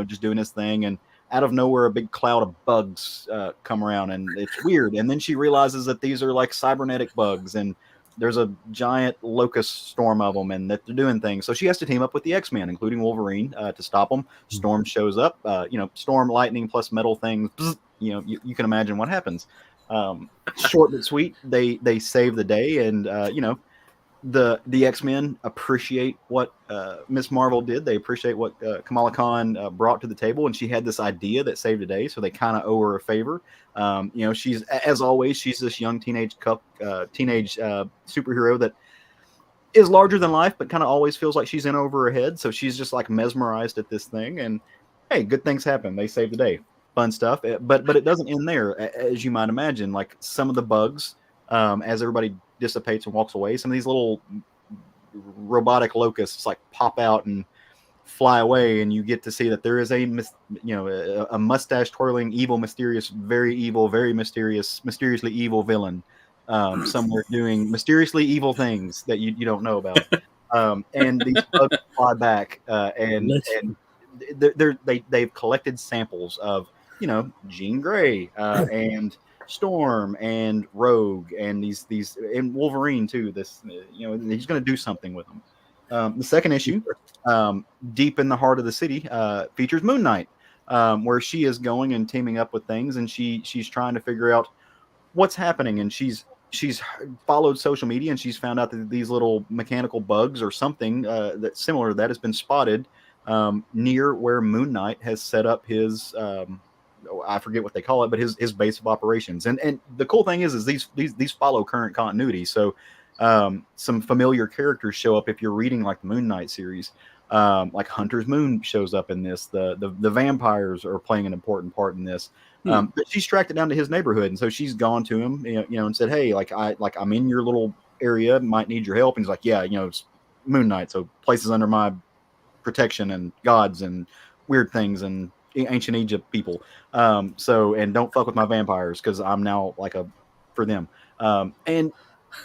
just doing his thing, and out of nowhere, a big cloud of bugs come around, and it's weird. And then she realizes that these are like cybernetic bugs, and there's a giant locust storm of them, and that they're doing things. So she has to team up with the X-Men, including Wolverine, to stop them. Storm shows up, storm, lightning plus metal things. You can imagine what happens. Short but sweet. They save the day, and the X-Men appreciate what Miss Marvel did. They appreciate what Kamala Khan brought to the table, and she had this idea that saved the day, so they kind of owe her a favor. She's, as always, she's this young teenage superhero that is larger than life, but kind of always feels like she's in over her head. So she's just like mesmerized at this thing, and hey, good things happen. They save the day. Fun stuff. But it doesn't end there, as you might imagine. Like some of the bugs, as everybody dissipates and walks away, some of these little robotic locusts like pop out and fly away, and you get to see that there is a mustache twirling, evil, mysterious, very evil, very mysterious, mysteriously evil villain somewhere doing mysteriously evil things that you don't know about. And these bugs fly back, and they've collected samples of Jean Grey and Storm and Rogue and these and Wolverine too. This he's going to do something with them. The second issue, deep in the heart of the city, features Moon Knight, where she is going and teaming up with things, and she's trying to figure out what's happening, and she's followed social media, and she's found out that these little mechanical bugs or something that's similar to that has been spotted near where Moon Knight has set up his I forget what they call it, but his base of operations. And the cool thing is these follow current continuity. So some familiar characters show up if you're reading like the Moon Knight series. Like Hunter's Moon shows up in this. The vampires are playing an important part in this. But she's tracked it down to his neighborhood, and so she's gone to him, and said, "Hey, I'm in your little area, might need your help." And he's like, "Yeah, it's Moon Knight, so places under my protection and gods and weird things and ancient Egypt people. And don't fuck with my vampires because I'm now for them." And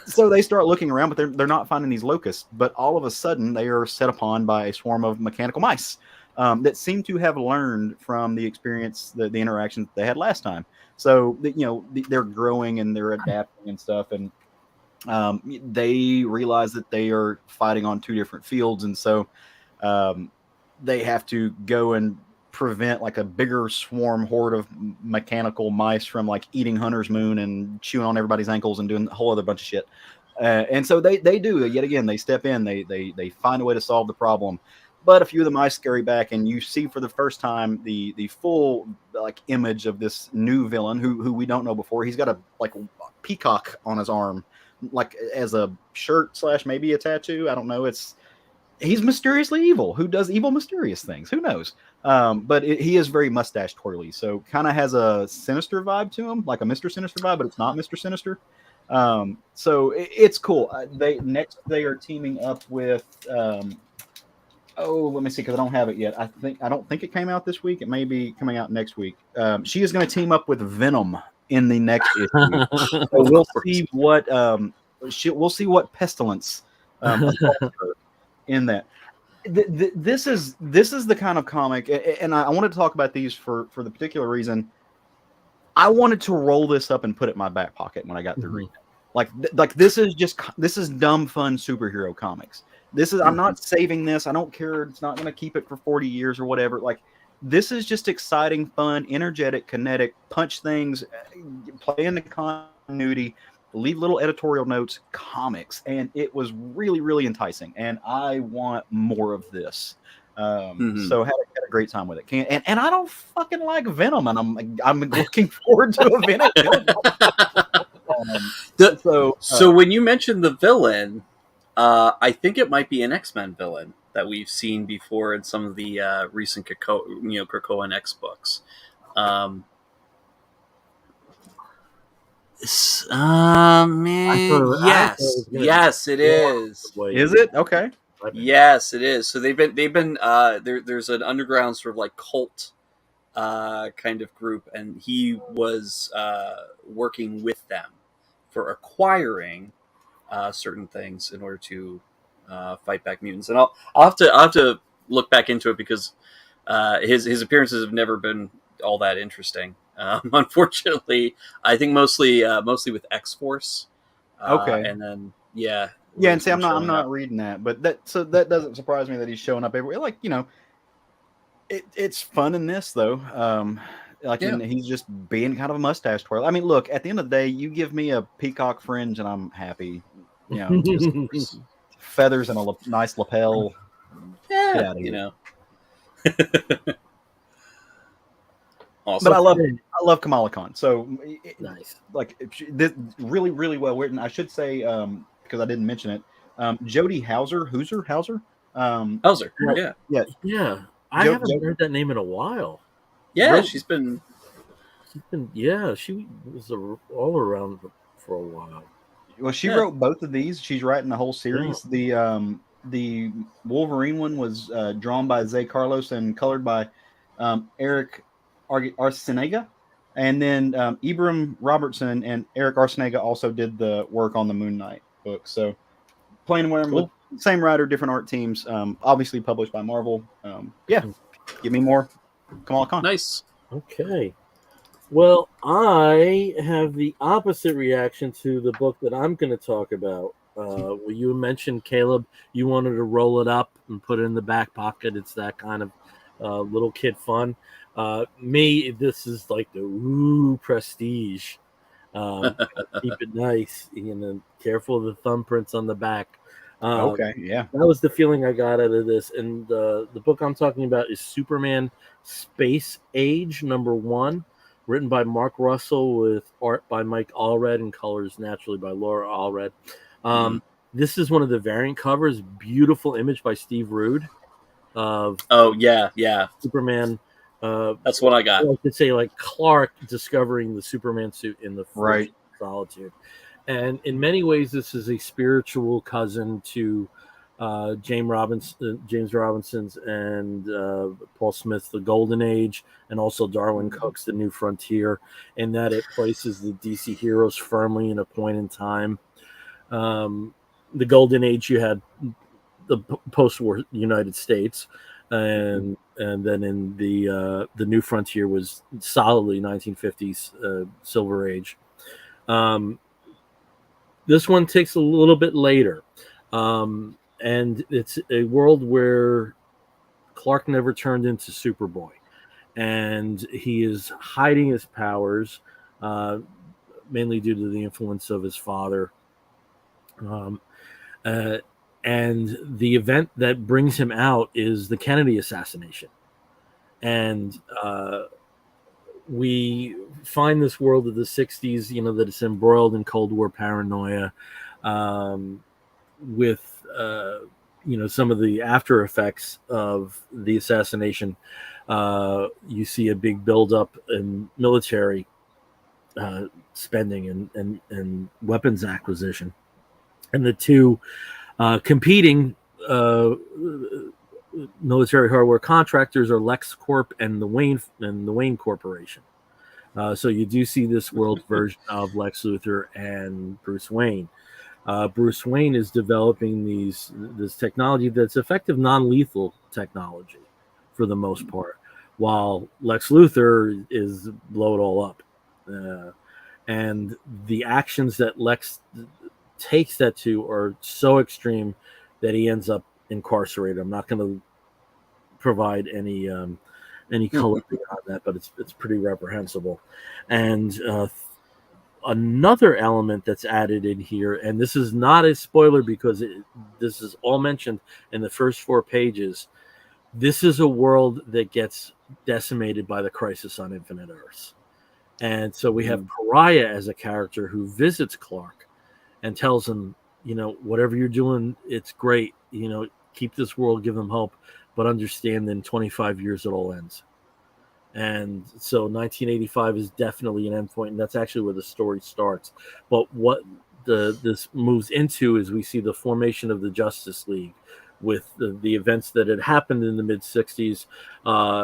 so they start looking around, but they're not finding these locusts. But all of a sudden, they are set upon by a swarm of mechanical mice that seem to have learned from the experience, the interactions they had last time. So they're growing and they're adapting and stuff, and they realize that they are fighting on two different fields, and so they have to go and prevent like a bigger swarm horde of mechanical mice from like eating Hunter's Moon and chewing on everybody's ankles and doing a whole other bunch of shit. And so they do yet again. They step in. They find a way to solve the problem. But a few of the mice scurry back, and you see for the first time the full image of this new villain who we don't know before. He's got a peacock on his arm, as a shirt / maybe a tattoo. I don't know. He's mysteriously evil. Who does evil, mysterious things? Who knows? But he is very mustache twirly, so kind of has a sinister vibe to him, like a Mr. Sinister vibe, but it's not Mr. Sinister. So it's cool. They are teaming up with. Let me see, because I don't have it yet. I don't think it came out this week. It may be coming out next week. She is going to team up with Venom in the next issue. So we'll see what we'll see what pestilence in that. This is the kind of comic, and I wanted to talk about these for the particular reason. I wanted to roll this up and put it in my back pocket when I got through reading it. This is dumb fun superhero comics. I'm not saving this. I don't care. It's not going to keep it for 40 years or whatever. This is just exciting, fun, energetic, kinetic, punch things, play in the continuity, leave little editorial notes, comics. And it was really, really enticing. And I want more of this. So had a great time with it. And I don't fucking like Venom, and I'm looking forward to a Venom. So when you mentioned the villain, I think it might be an X-Men villain that we've seen before in some of the recent Krakoan X books. Man, yes, it is. Is it okay? Yes, it is. So they've been there's an underground sort of like cult kind of group, and he was working with them for acquiring certain things in order to fight back mutants. And I'll have to look back into it because his appearances have never been all that interesting. Unfortunately, I think mostly with X Force. Okay. And then yeah. Yeah, and see, I'm not reading that, but that doesn't surprise me that he's showing up everywhere. Like, it's fun in this though. He's just being kind of a mustache twirler. I mean, look, at the end of the day, you give me a peacock fringe and I'm happy. Just feathers and a nice lapel. Yeah, get out of here. Awesome. But I love Kamala Khan. So nice. Like this really, really well written. I should say, because I didn't mention it, Jodie Houser. Houser. Yeah. I haven't heard that name in a while. Yeah, she's been. She was all around for a while. Well, she wrote both of these. She's writing the whole series. Yeah. The Wolverine one was drawn by Zay Carlos and colored by Eric Arsenega. And then Ibram Robertson and Eric Arsenega also did the work on the Moon Knight book. So playing with them, same writer, different art teams. Obviously published by Marvel. Give me more Kamala Khan. Nice. Okay. Well, I have the opposite reaction to the book that I'm going to talk about. You mentioned, Caleb, you wanted to roll it up and put it in the back pocket. It's that kind of little kid fun. Me, this is like the prestige. Keep it nice. Careful of the thumbprints on the back. Okay, yeah. That was the feeling I got out of this. And the book I'm talking about is Superman Space Age #1, written by Mark Russell with art by Mike Allred and colors naturally by Laura Allred. This is one of the variant covers. Beautiful image by Steve Rude. Superman. That's what I got. I could say like Clark discovering the Superman suit in the first Solitude. And in many ways, this is a spiritual cousin to James Robinson's and Paul Smith's The Golden Age, and also Darwin Cook's The New Frontier, in that it places the DC heroes firmly in a point in time. The Golden Age, you had the post-war United States, and then in the New Frontier was solidly 1950s Silver Age. This one takes a little bit later, and it's a world where Clark never turned into Superboy, and he is hiding his powers, mainly due to the influence of his father. And the event that brings him out is the Kennedy assassination. And we find this world of the 60s, that it's embroiled in Cold War paranoia, with, some of the after effects of the assassination. You see a big buildup in military spending and weapons acquisition. And the two competing military hardware contractors are LexCorp and the Wayne Corporation. So you do see this world version of Lex Luthor and Bruce Wayne. Bruce Wayne is developing this technology that's effective non-lethal technology for the most part, while Lex Luthor is blow it all up. And the actions that Lex takes that to are so extreme that he ends up incarcerated. I'm not going to provide any color beyond that, but it's pretty reprehensible. And another element that's added in here, and this is not a spoiler because this is all mentioned in the first 4 pages. This is a world that gets decimated by the Crisis on Infinite Earths. And so we have Pariah as a character who visits Clark and tells him, whatever you're doing, it's great. Keep this world, give them hope, but understand that in 25 years it all ends. And so 1985 is definitely an endpoint, and that's actually where the story starts. But what this moves into is we see the formation of the Justice League with the events that had happened in the mid 60s.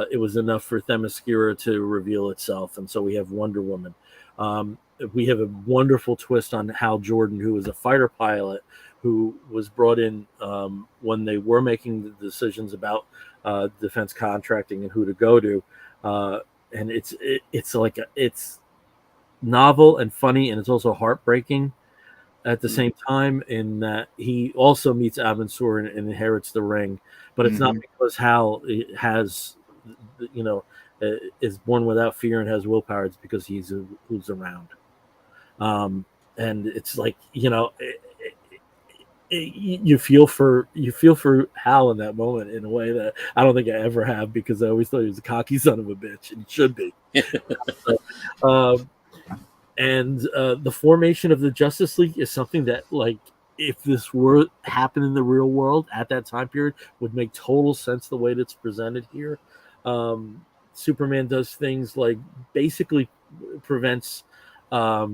It was enough for Themyscira to reveal itself, and so we have Wonder Woman. We have a wonderful twist on Hal Jordan, who was a fighter pilot who was brought in when they were making the decisions about defense contracting and who to go to. And it's novel and funny, and it's also heartbreaking at the same time, in that he also meets Abensur and inherits the ring, but it's not because Hal has, is born without fear and has willpower. It's because who's around. And it's like, you feel for Hal in that moment in a way that I don't think I ever have, because I always thought he was a cocky son of a bitch, and he should be. And the formation of the Justice League is something that, like, if this were happened in the real world at that time period, would make total sense the way that's presented here. Superman does things like basically prevents a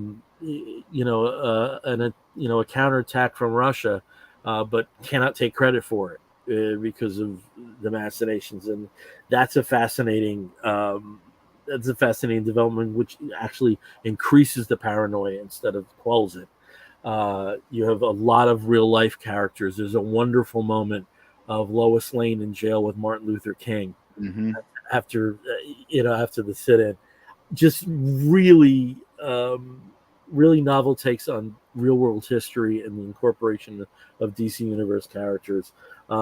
counterattack from Russia, but cannot take credit for it because of the machinations, and that's a fascinating development, which actually increases the paranoia instead of quells it. You have a lot of real life characters. There's a wonderful moment of Lois Lane in jail with Martin Luther King after the sit-in. Just really novel takes on real world history and the incorporation of DC Universe characters. I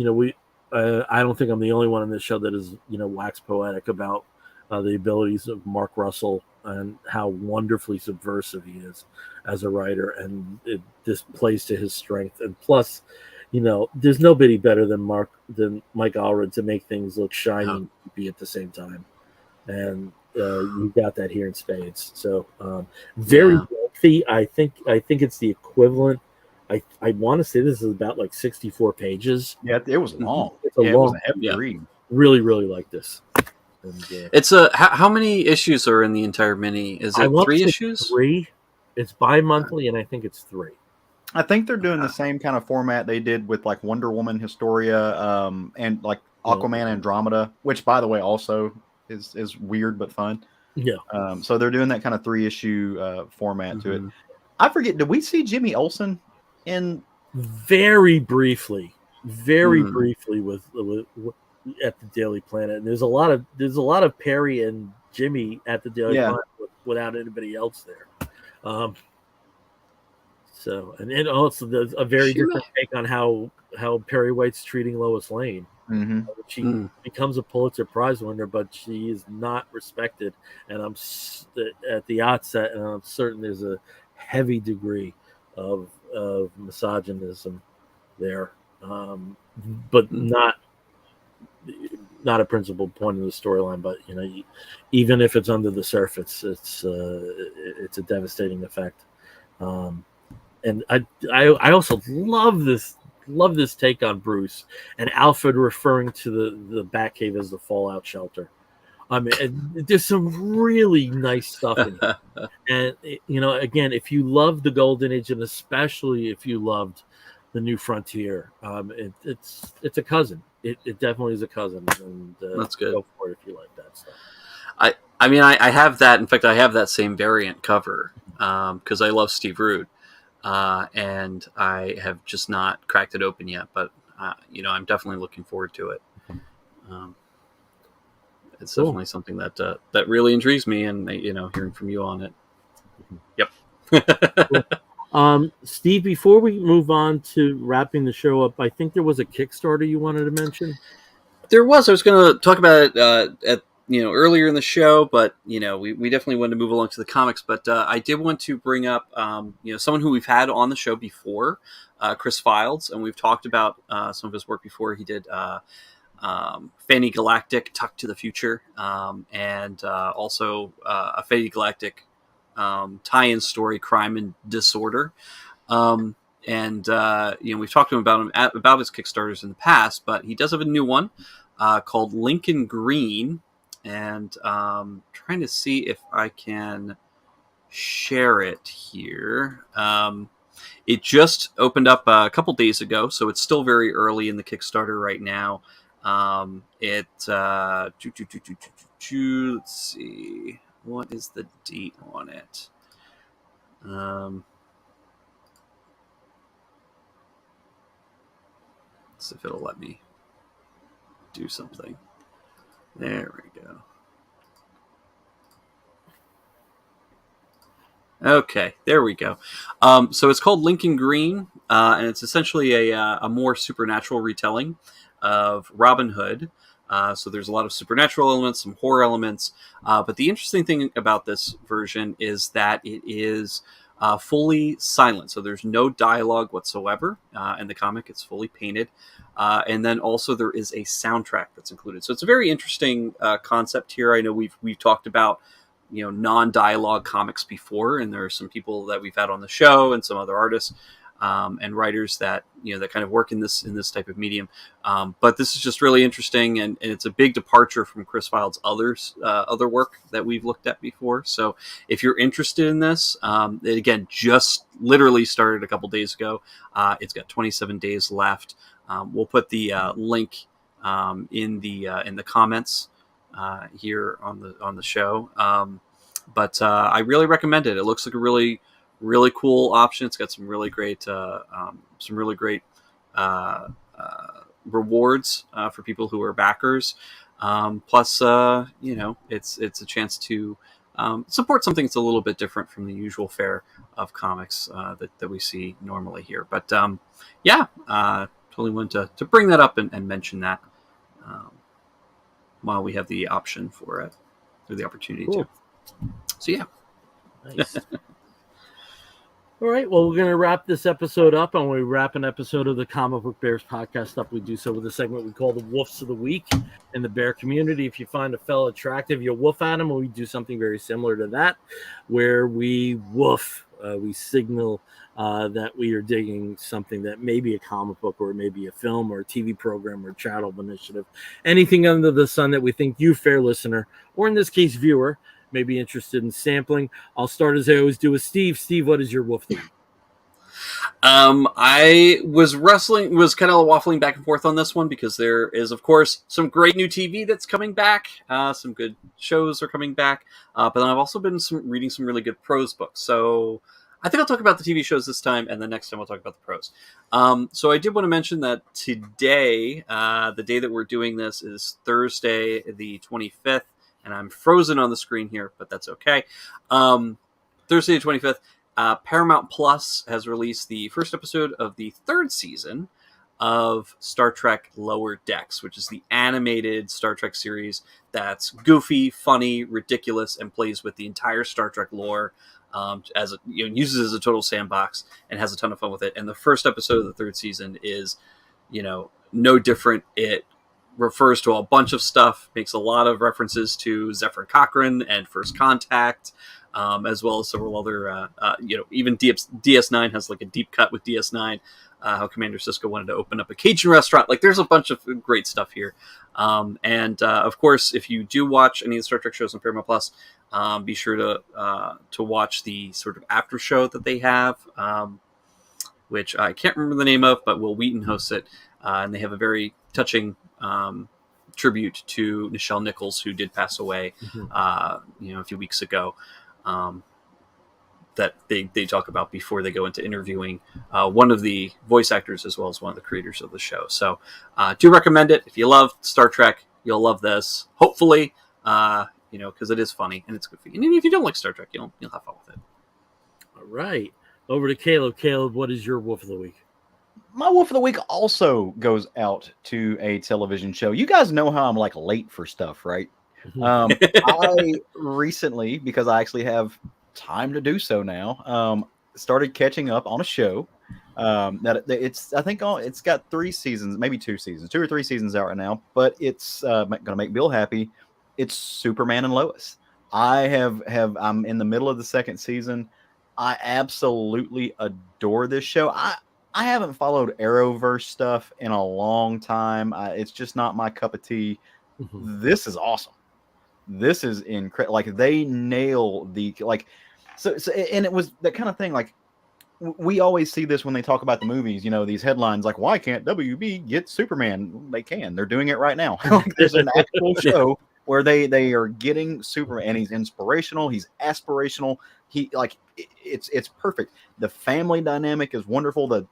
don't think I'm the only one on this show that is wax poetic about the abilities of Mark Russell and how wonderfully subversive he is as a writer, and this plays to his strength. And plus, there's nobody better than Mike Allred to make things look shiny and creepy at the same time. And you got that here in spades. So very lengthy. I think it's the equivalent. I want to say this is about like 64 pages. Yeah, it was long. It's long. It was a heavy read. Really, really like this. And, it's how many issues are in the entire mini? Is it 3 issues? 3. It's bi-monthly, and I think it's 3. I think they're doing the same kind of format they did with like Wonder Woman Historia, and like Aquaman Andromeda, which, by the way, also is weird but fun. Yeah. So they're doing that kind of 3-issue format to it. I forget, did we see Jimmy Olsen in very briefly with at the Daily Planet? And there's a lot of Perry and Jimmy at the Daily Planet without anybody else there. So, and it also does a very different take on how Perry White's treating Lois Lane. She becomes a Pulitzer Prize winner, but she is not respected. And I'm at the outset, and I'm certain there's a heavy degree of misogynism there, but not a principal point of the storyline. But even if it's under the surface, it's a devastating effect. And I also love this take on Bruce and Alfred referring to the Batcave as the fallout shelter. I mean, there's some really nice stuff in it. And again, if you love the Golden Age, and especially if you loved the New Frontier, it's a cousin. It definitely is a cousin, and that's good. Go for it if you like that stuff. I mean, I have that. In fact, I have that same variant cover because I love Steve Root. And I have just not cracked it open yet, but I'm definitely looking forward to it. It's definitely something that really intrigues me, and hearing from you on it. Yep. Cool. Steve, before we move on to wrapping the show up, I think there was a Kickstarter you wanted to mention. There was. I was going to talk about it at earlier in the show, but we definitely wanted to move along to the comics. But I did want to bring up someone who we've had on the show before, Chris Fildes, and we've talked about some of his work before. He did Fanny Galactic, Tuck to the Future, and also a Fanny Galactic tie-in story, Crime and Disorder. And we've talked to him about his Kickstarters in the past, but he does have a new one called Lincoln Green. and trying to see if I can share it here. It just opened up a couple days ago, so it's still very early in the Kickstarter right now. Let's see, what is the date on it? Let's see if it'll let me do something. There we go. Okay, there we go. So it's called Lincoln Green, and it's essentially a more supernatural retelling of Robin Hood. So there's a lot of supernatural elements, some horror elements. But the interesting thing about this version is that it is fully silent. So there's no dialogue whatsoever in the comic. It's fully painted. And then also there is a soundtrack that's included. So it's a very interesting concept here. I know we've talked about non-dialogue comics before, and there are some people that we've had on the show and some other artists and writers that that kind of work in this type of medium, but this is just really interesting, and it's a big departure from Chris Wilde's other work that we've looked at before. So if you're interested in this, it again just literally started a couple days ago. It's got 27 days left. We'll put the link in the comments here on the show, but I really recommend it. It looks like a really cool option. It's got some really great rewards for people who are backers. Plus, it's a chance to support something that's a little bit different from the usual fare of comics that we see normally here. But totally wanted to bring that up and mention that while we have the option for it, or the opportunity to. So yeah. Nice. All right, well, we're going to wrap this episode up, and when we wrap an episode of the Comic Book Bears podcast up, we do so with a segment we call the Woofs of the Week in the bear community. If you find a fellow attractive, you woof at him, and we do something very similar to that, where we woof, we signal that we are digging something that may be a comic book, or maybe a film, or a TV program, or charitable initiative, anything under the sun that we think you, fair listener, or in this case, viewer, may be interested in sampling. I'll start as I always do with Steve. Steve, what is your woof of the week? I was kind of waffling back and forth on this one because there is, of course, some great new TV that's coming back. Some good shows are coming back. But then I've also been reading some really good prose books. So I think I'll talk about the TV shows this time, and the next time I'll talk about the prose. So I did want to mention that today, the day that we're doing this, is Thursday, the 25th. And I'm frozen on the screen here, but that's okay. Thursday the 25th, Paramount Plus has released the first episode of the third season of Star Trek Lower Decks, which is the animated Star Trek series that's goofy, funny, ridiculous, and plays with the entire Star Trek lore. Uses it as a total sandbox and has a ton of fun with it. And the first episode of the third season is, no different. It refers to a bunch of stuff, makes a lot of references to Zephyr Cochrane and First Contact, as well as several other, even DS9 has like a deep cut with DS9, how Commander Sisko wanted to open up a Cajun restaurant. Like, there's a bunch of great stuff here. Of course, if you do watch any of the Star Trek shows on Paramount Plus, be sure to watch the sort of after show that they have, which I can't remember the name of, but Will Wheaton hosts it. And they have a very touching tribute to Nichelle Nichols, who did pass away, a few weeks ago, that they talk about before they go into interviewing one of the voice actors as well as one of the creators of the show. So do recommend it. If you love Star Trek, you'll love this. Hopefully, because it is funny and it's good for you. And even if you don't like Star Trek, you'll have fun with it. All right. Over to Caleb. Caleb, what is your woof of the week? My wolf of the week also goes out to a television show. You guys know how I'm like late for stuff, right? I recently, because I actually have time to do so now, started catching up on a show that it's got 3 seasons, maybe 2 seasons, 2 or 3 seasons out right now, but it's going to make Bill happy. It's Superman and Lois. I'm in the middle of the 2nd season. I absolutely adore this show. I haven't followed Arrowverse stuff in a long time. It's just not my cup of tea. This is awesome. this is incredible. Like they nail the so and it was that kind of thing. Like we always see this when they talk about the movies, these headlines like, why can't WB get Superman? They can. They're doing it right now. Like, there's an actual show where they are getting Superman, and he's inspirational, he's aspirational. It's perfect. The family dynamic is wonderful.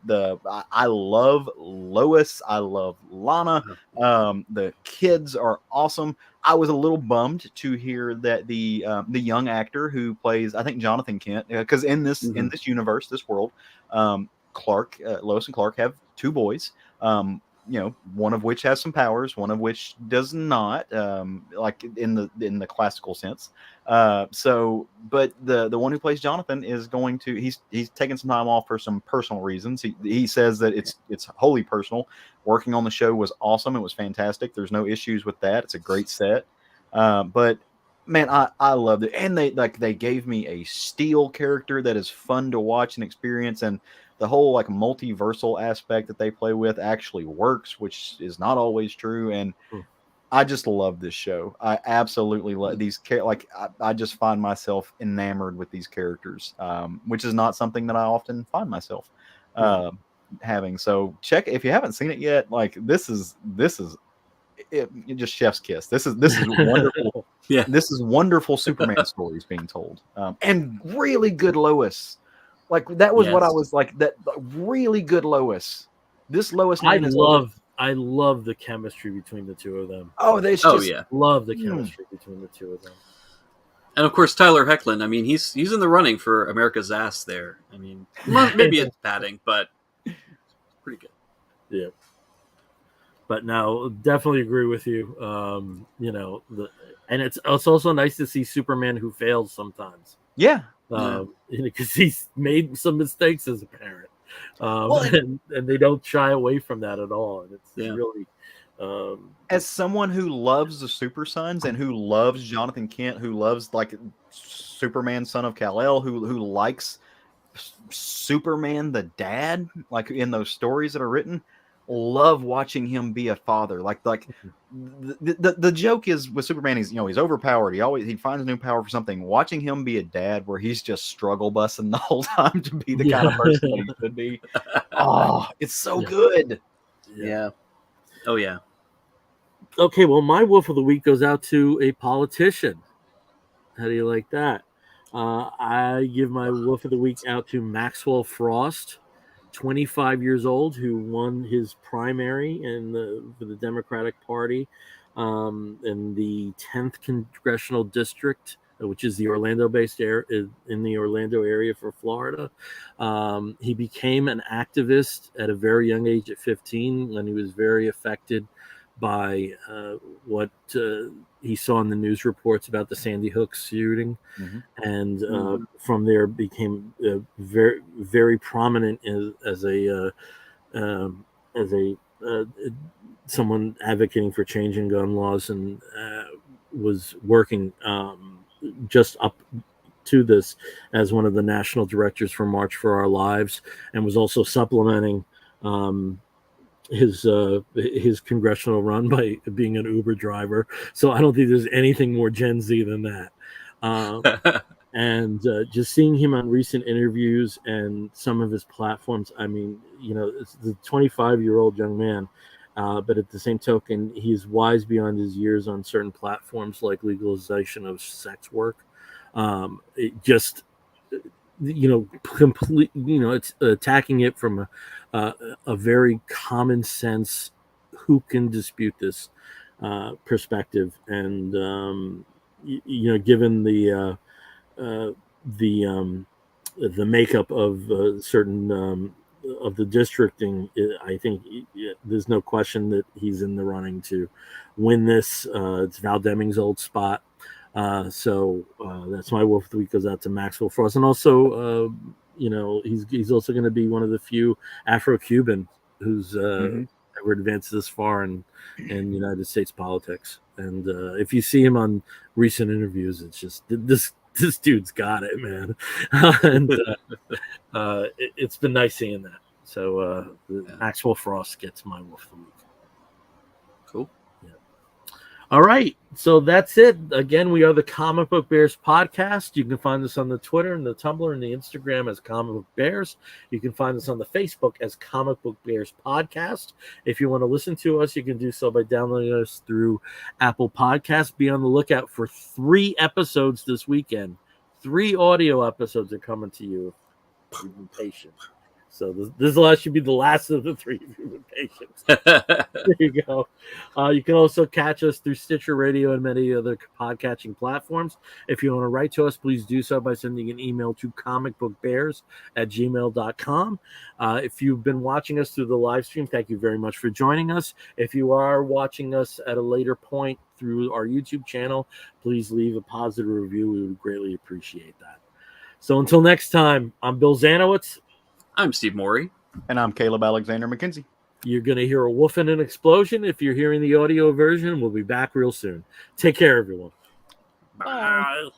I love Lois, I love Lana. The kids are awesome. I was a little bummed to hear that the young actor who plays, I think, Jonathan Kent, because in this universe, this world, Lois and Clark have 2 boys. One of which has some powers, one of which does not, like in the classical sense. But the one who plays Jonathan is going to he's taking some time off for some personal reasons. He says that it's wholly personal. Working on the show was awesome. It was fantastic. There's no issues with that. It's a great set. But man, I loved it. And they gave me a Steel character that is fun to watch and experience, and the whole like multiversal aspect that they play with actually works, which is not always true. And I just love this show. I absolutely love these I just find myself enamored with these characters, which is not something that I often find myself having. So check if you haven't seen it yet. Like this is just chef's kiss. This is wonderful. Yeah, this is wonderful Superman stories being told, and really good Lois. Like that was what I was like. That really good Lois. This Lois Lane I love the chemistry between the 2 of them. Oh, Love the chemistry between the 2 of them. And of course, Tyler Hoechlin. I mean, he's in the running for America's Ass there. I mean, maybe it's padding, but pretty good. Yeah. But no, definitely agree with you. And it's also nice to see Superman who fails sometimes. Yeah. Because he's made some mistakes as a parent. And they don't shy away from that at all. And it's really as someone who loves the Super Sons and who loves Jonathan Kent, who loves like Superman, son of Kal-El, who likes Superman the dad, like in those stories that are written, love watching him be a father. Like the joke is with Superman, he's overpowered. He finds a new power for something. Watching him be a dad where he's just struggle busting the whole time to be the kind of person that he should be. Oh, it's so good. Yeah. Oh yeah. Okay, well, my wolf of the week goes out to a politician. How do you like that? I give my wolf of the week out to Maxwell Frost, 25 years old, who won his primary for the Democratic Party in the 10th Congressional District, which is the Orlando-based in the Orlando area for Florida. He became an activist at a very young age, at 15, when he was very affected by what he saw in the news reports about the Sandy Hook shooting, and from there became very, very prominent as someone advocating for changing gun laws, and was working just up to this as one of the national directors for March for Our Lives, and was also supplementing his congressional run by being an Uber driver. So I don't think there's anything more Gen Z than that. And just seeing him on recent interviews and some of his platforms, I mean, it's the 25-year-old young man, but at the same token, he's wise beyond his years on certain platforms like legalization of sex work. It just, complete, it's attacking it from a very common sense, who can dispute this perspective. And, given the makeup of certain of the districting, I think there's no question that he's in the running to win this. It's Val Deming's old spot. So that's my wolf of the week, goes out to Maxwell Frost. And also, he's also going to be one of the few Afro-Cuban who's ever advanced this far in United States politics. And if you see him on recent interviews, it's just this dude's got it, man. And it's been nice seeing that. So Maxwell Frost gets my wolf of the week. Cool. Yeah. All right, so that's it. Again, we are the Comic Book Bears podcast. You can find us on the Twitter and the Tumblr and the Instagram as Comic Book Bears. You can find us on the Facebook as Comic Book Bears Podcast. If you want to listen to us, you can do so by downloading us through Apple Podcasts. Be on the lookout for 3 episodes this weekend. 3 audio episodes are coming to you. Be patient. So this will actually be the last of the 3 if you've been patient. There you go. You can also catch us through Stitcher Radio and many other podcatching platforms. If you want to write to us, please do so by sending an email to comicbookbears@gmail.com. If you've been watching us through the live stream, thank you very much for joining us. If you are watching us at a later point through our YouTube channel, please leave a positive review. We would greatly appreciate that. So until next time, I'm Bill Zanowitz. I'm Steve Morey. And I'm Caleb Alexander McKenzie. You're going to hear a woof and an explosion. If you're hearing the audio version, we'll be back real soon. Take care, everyone. Bye.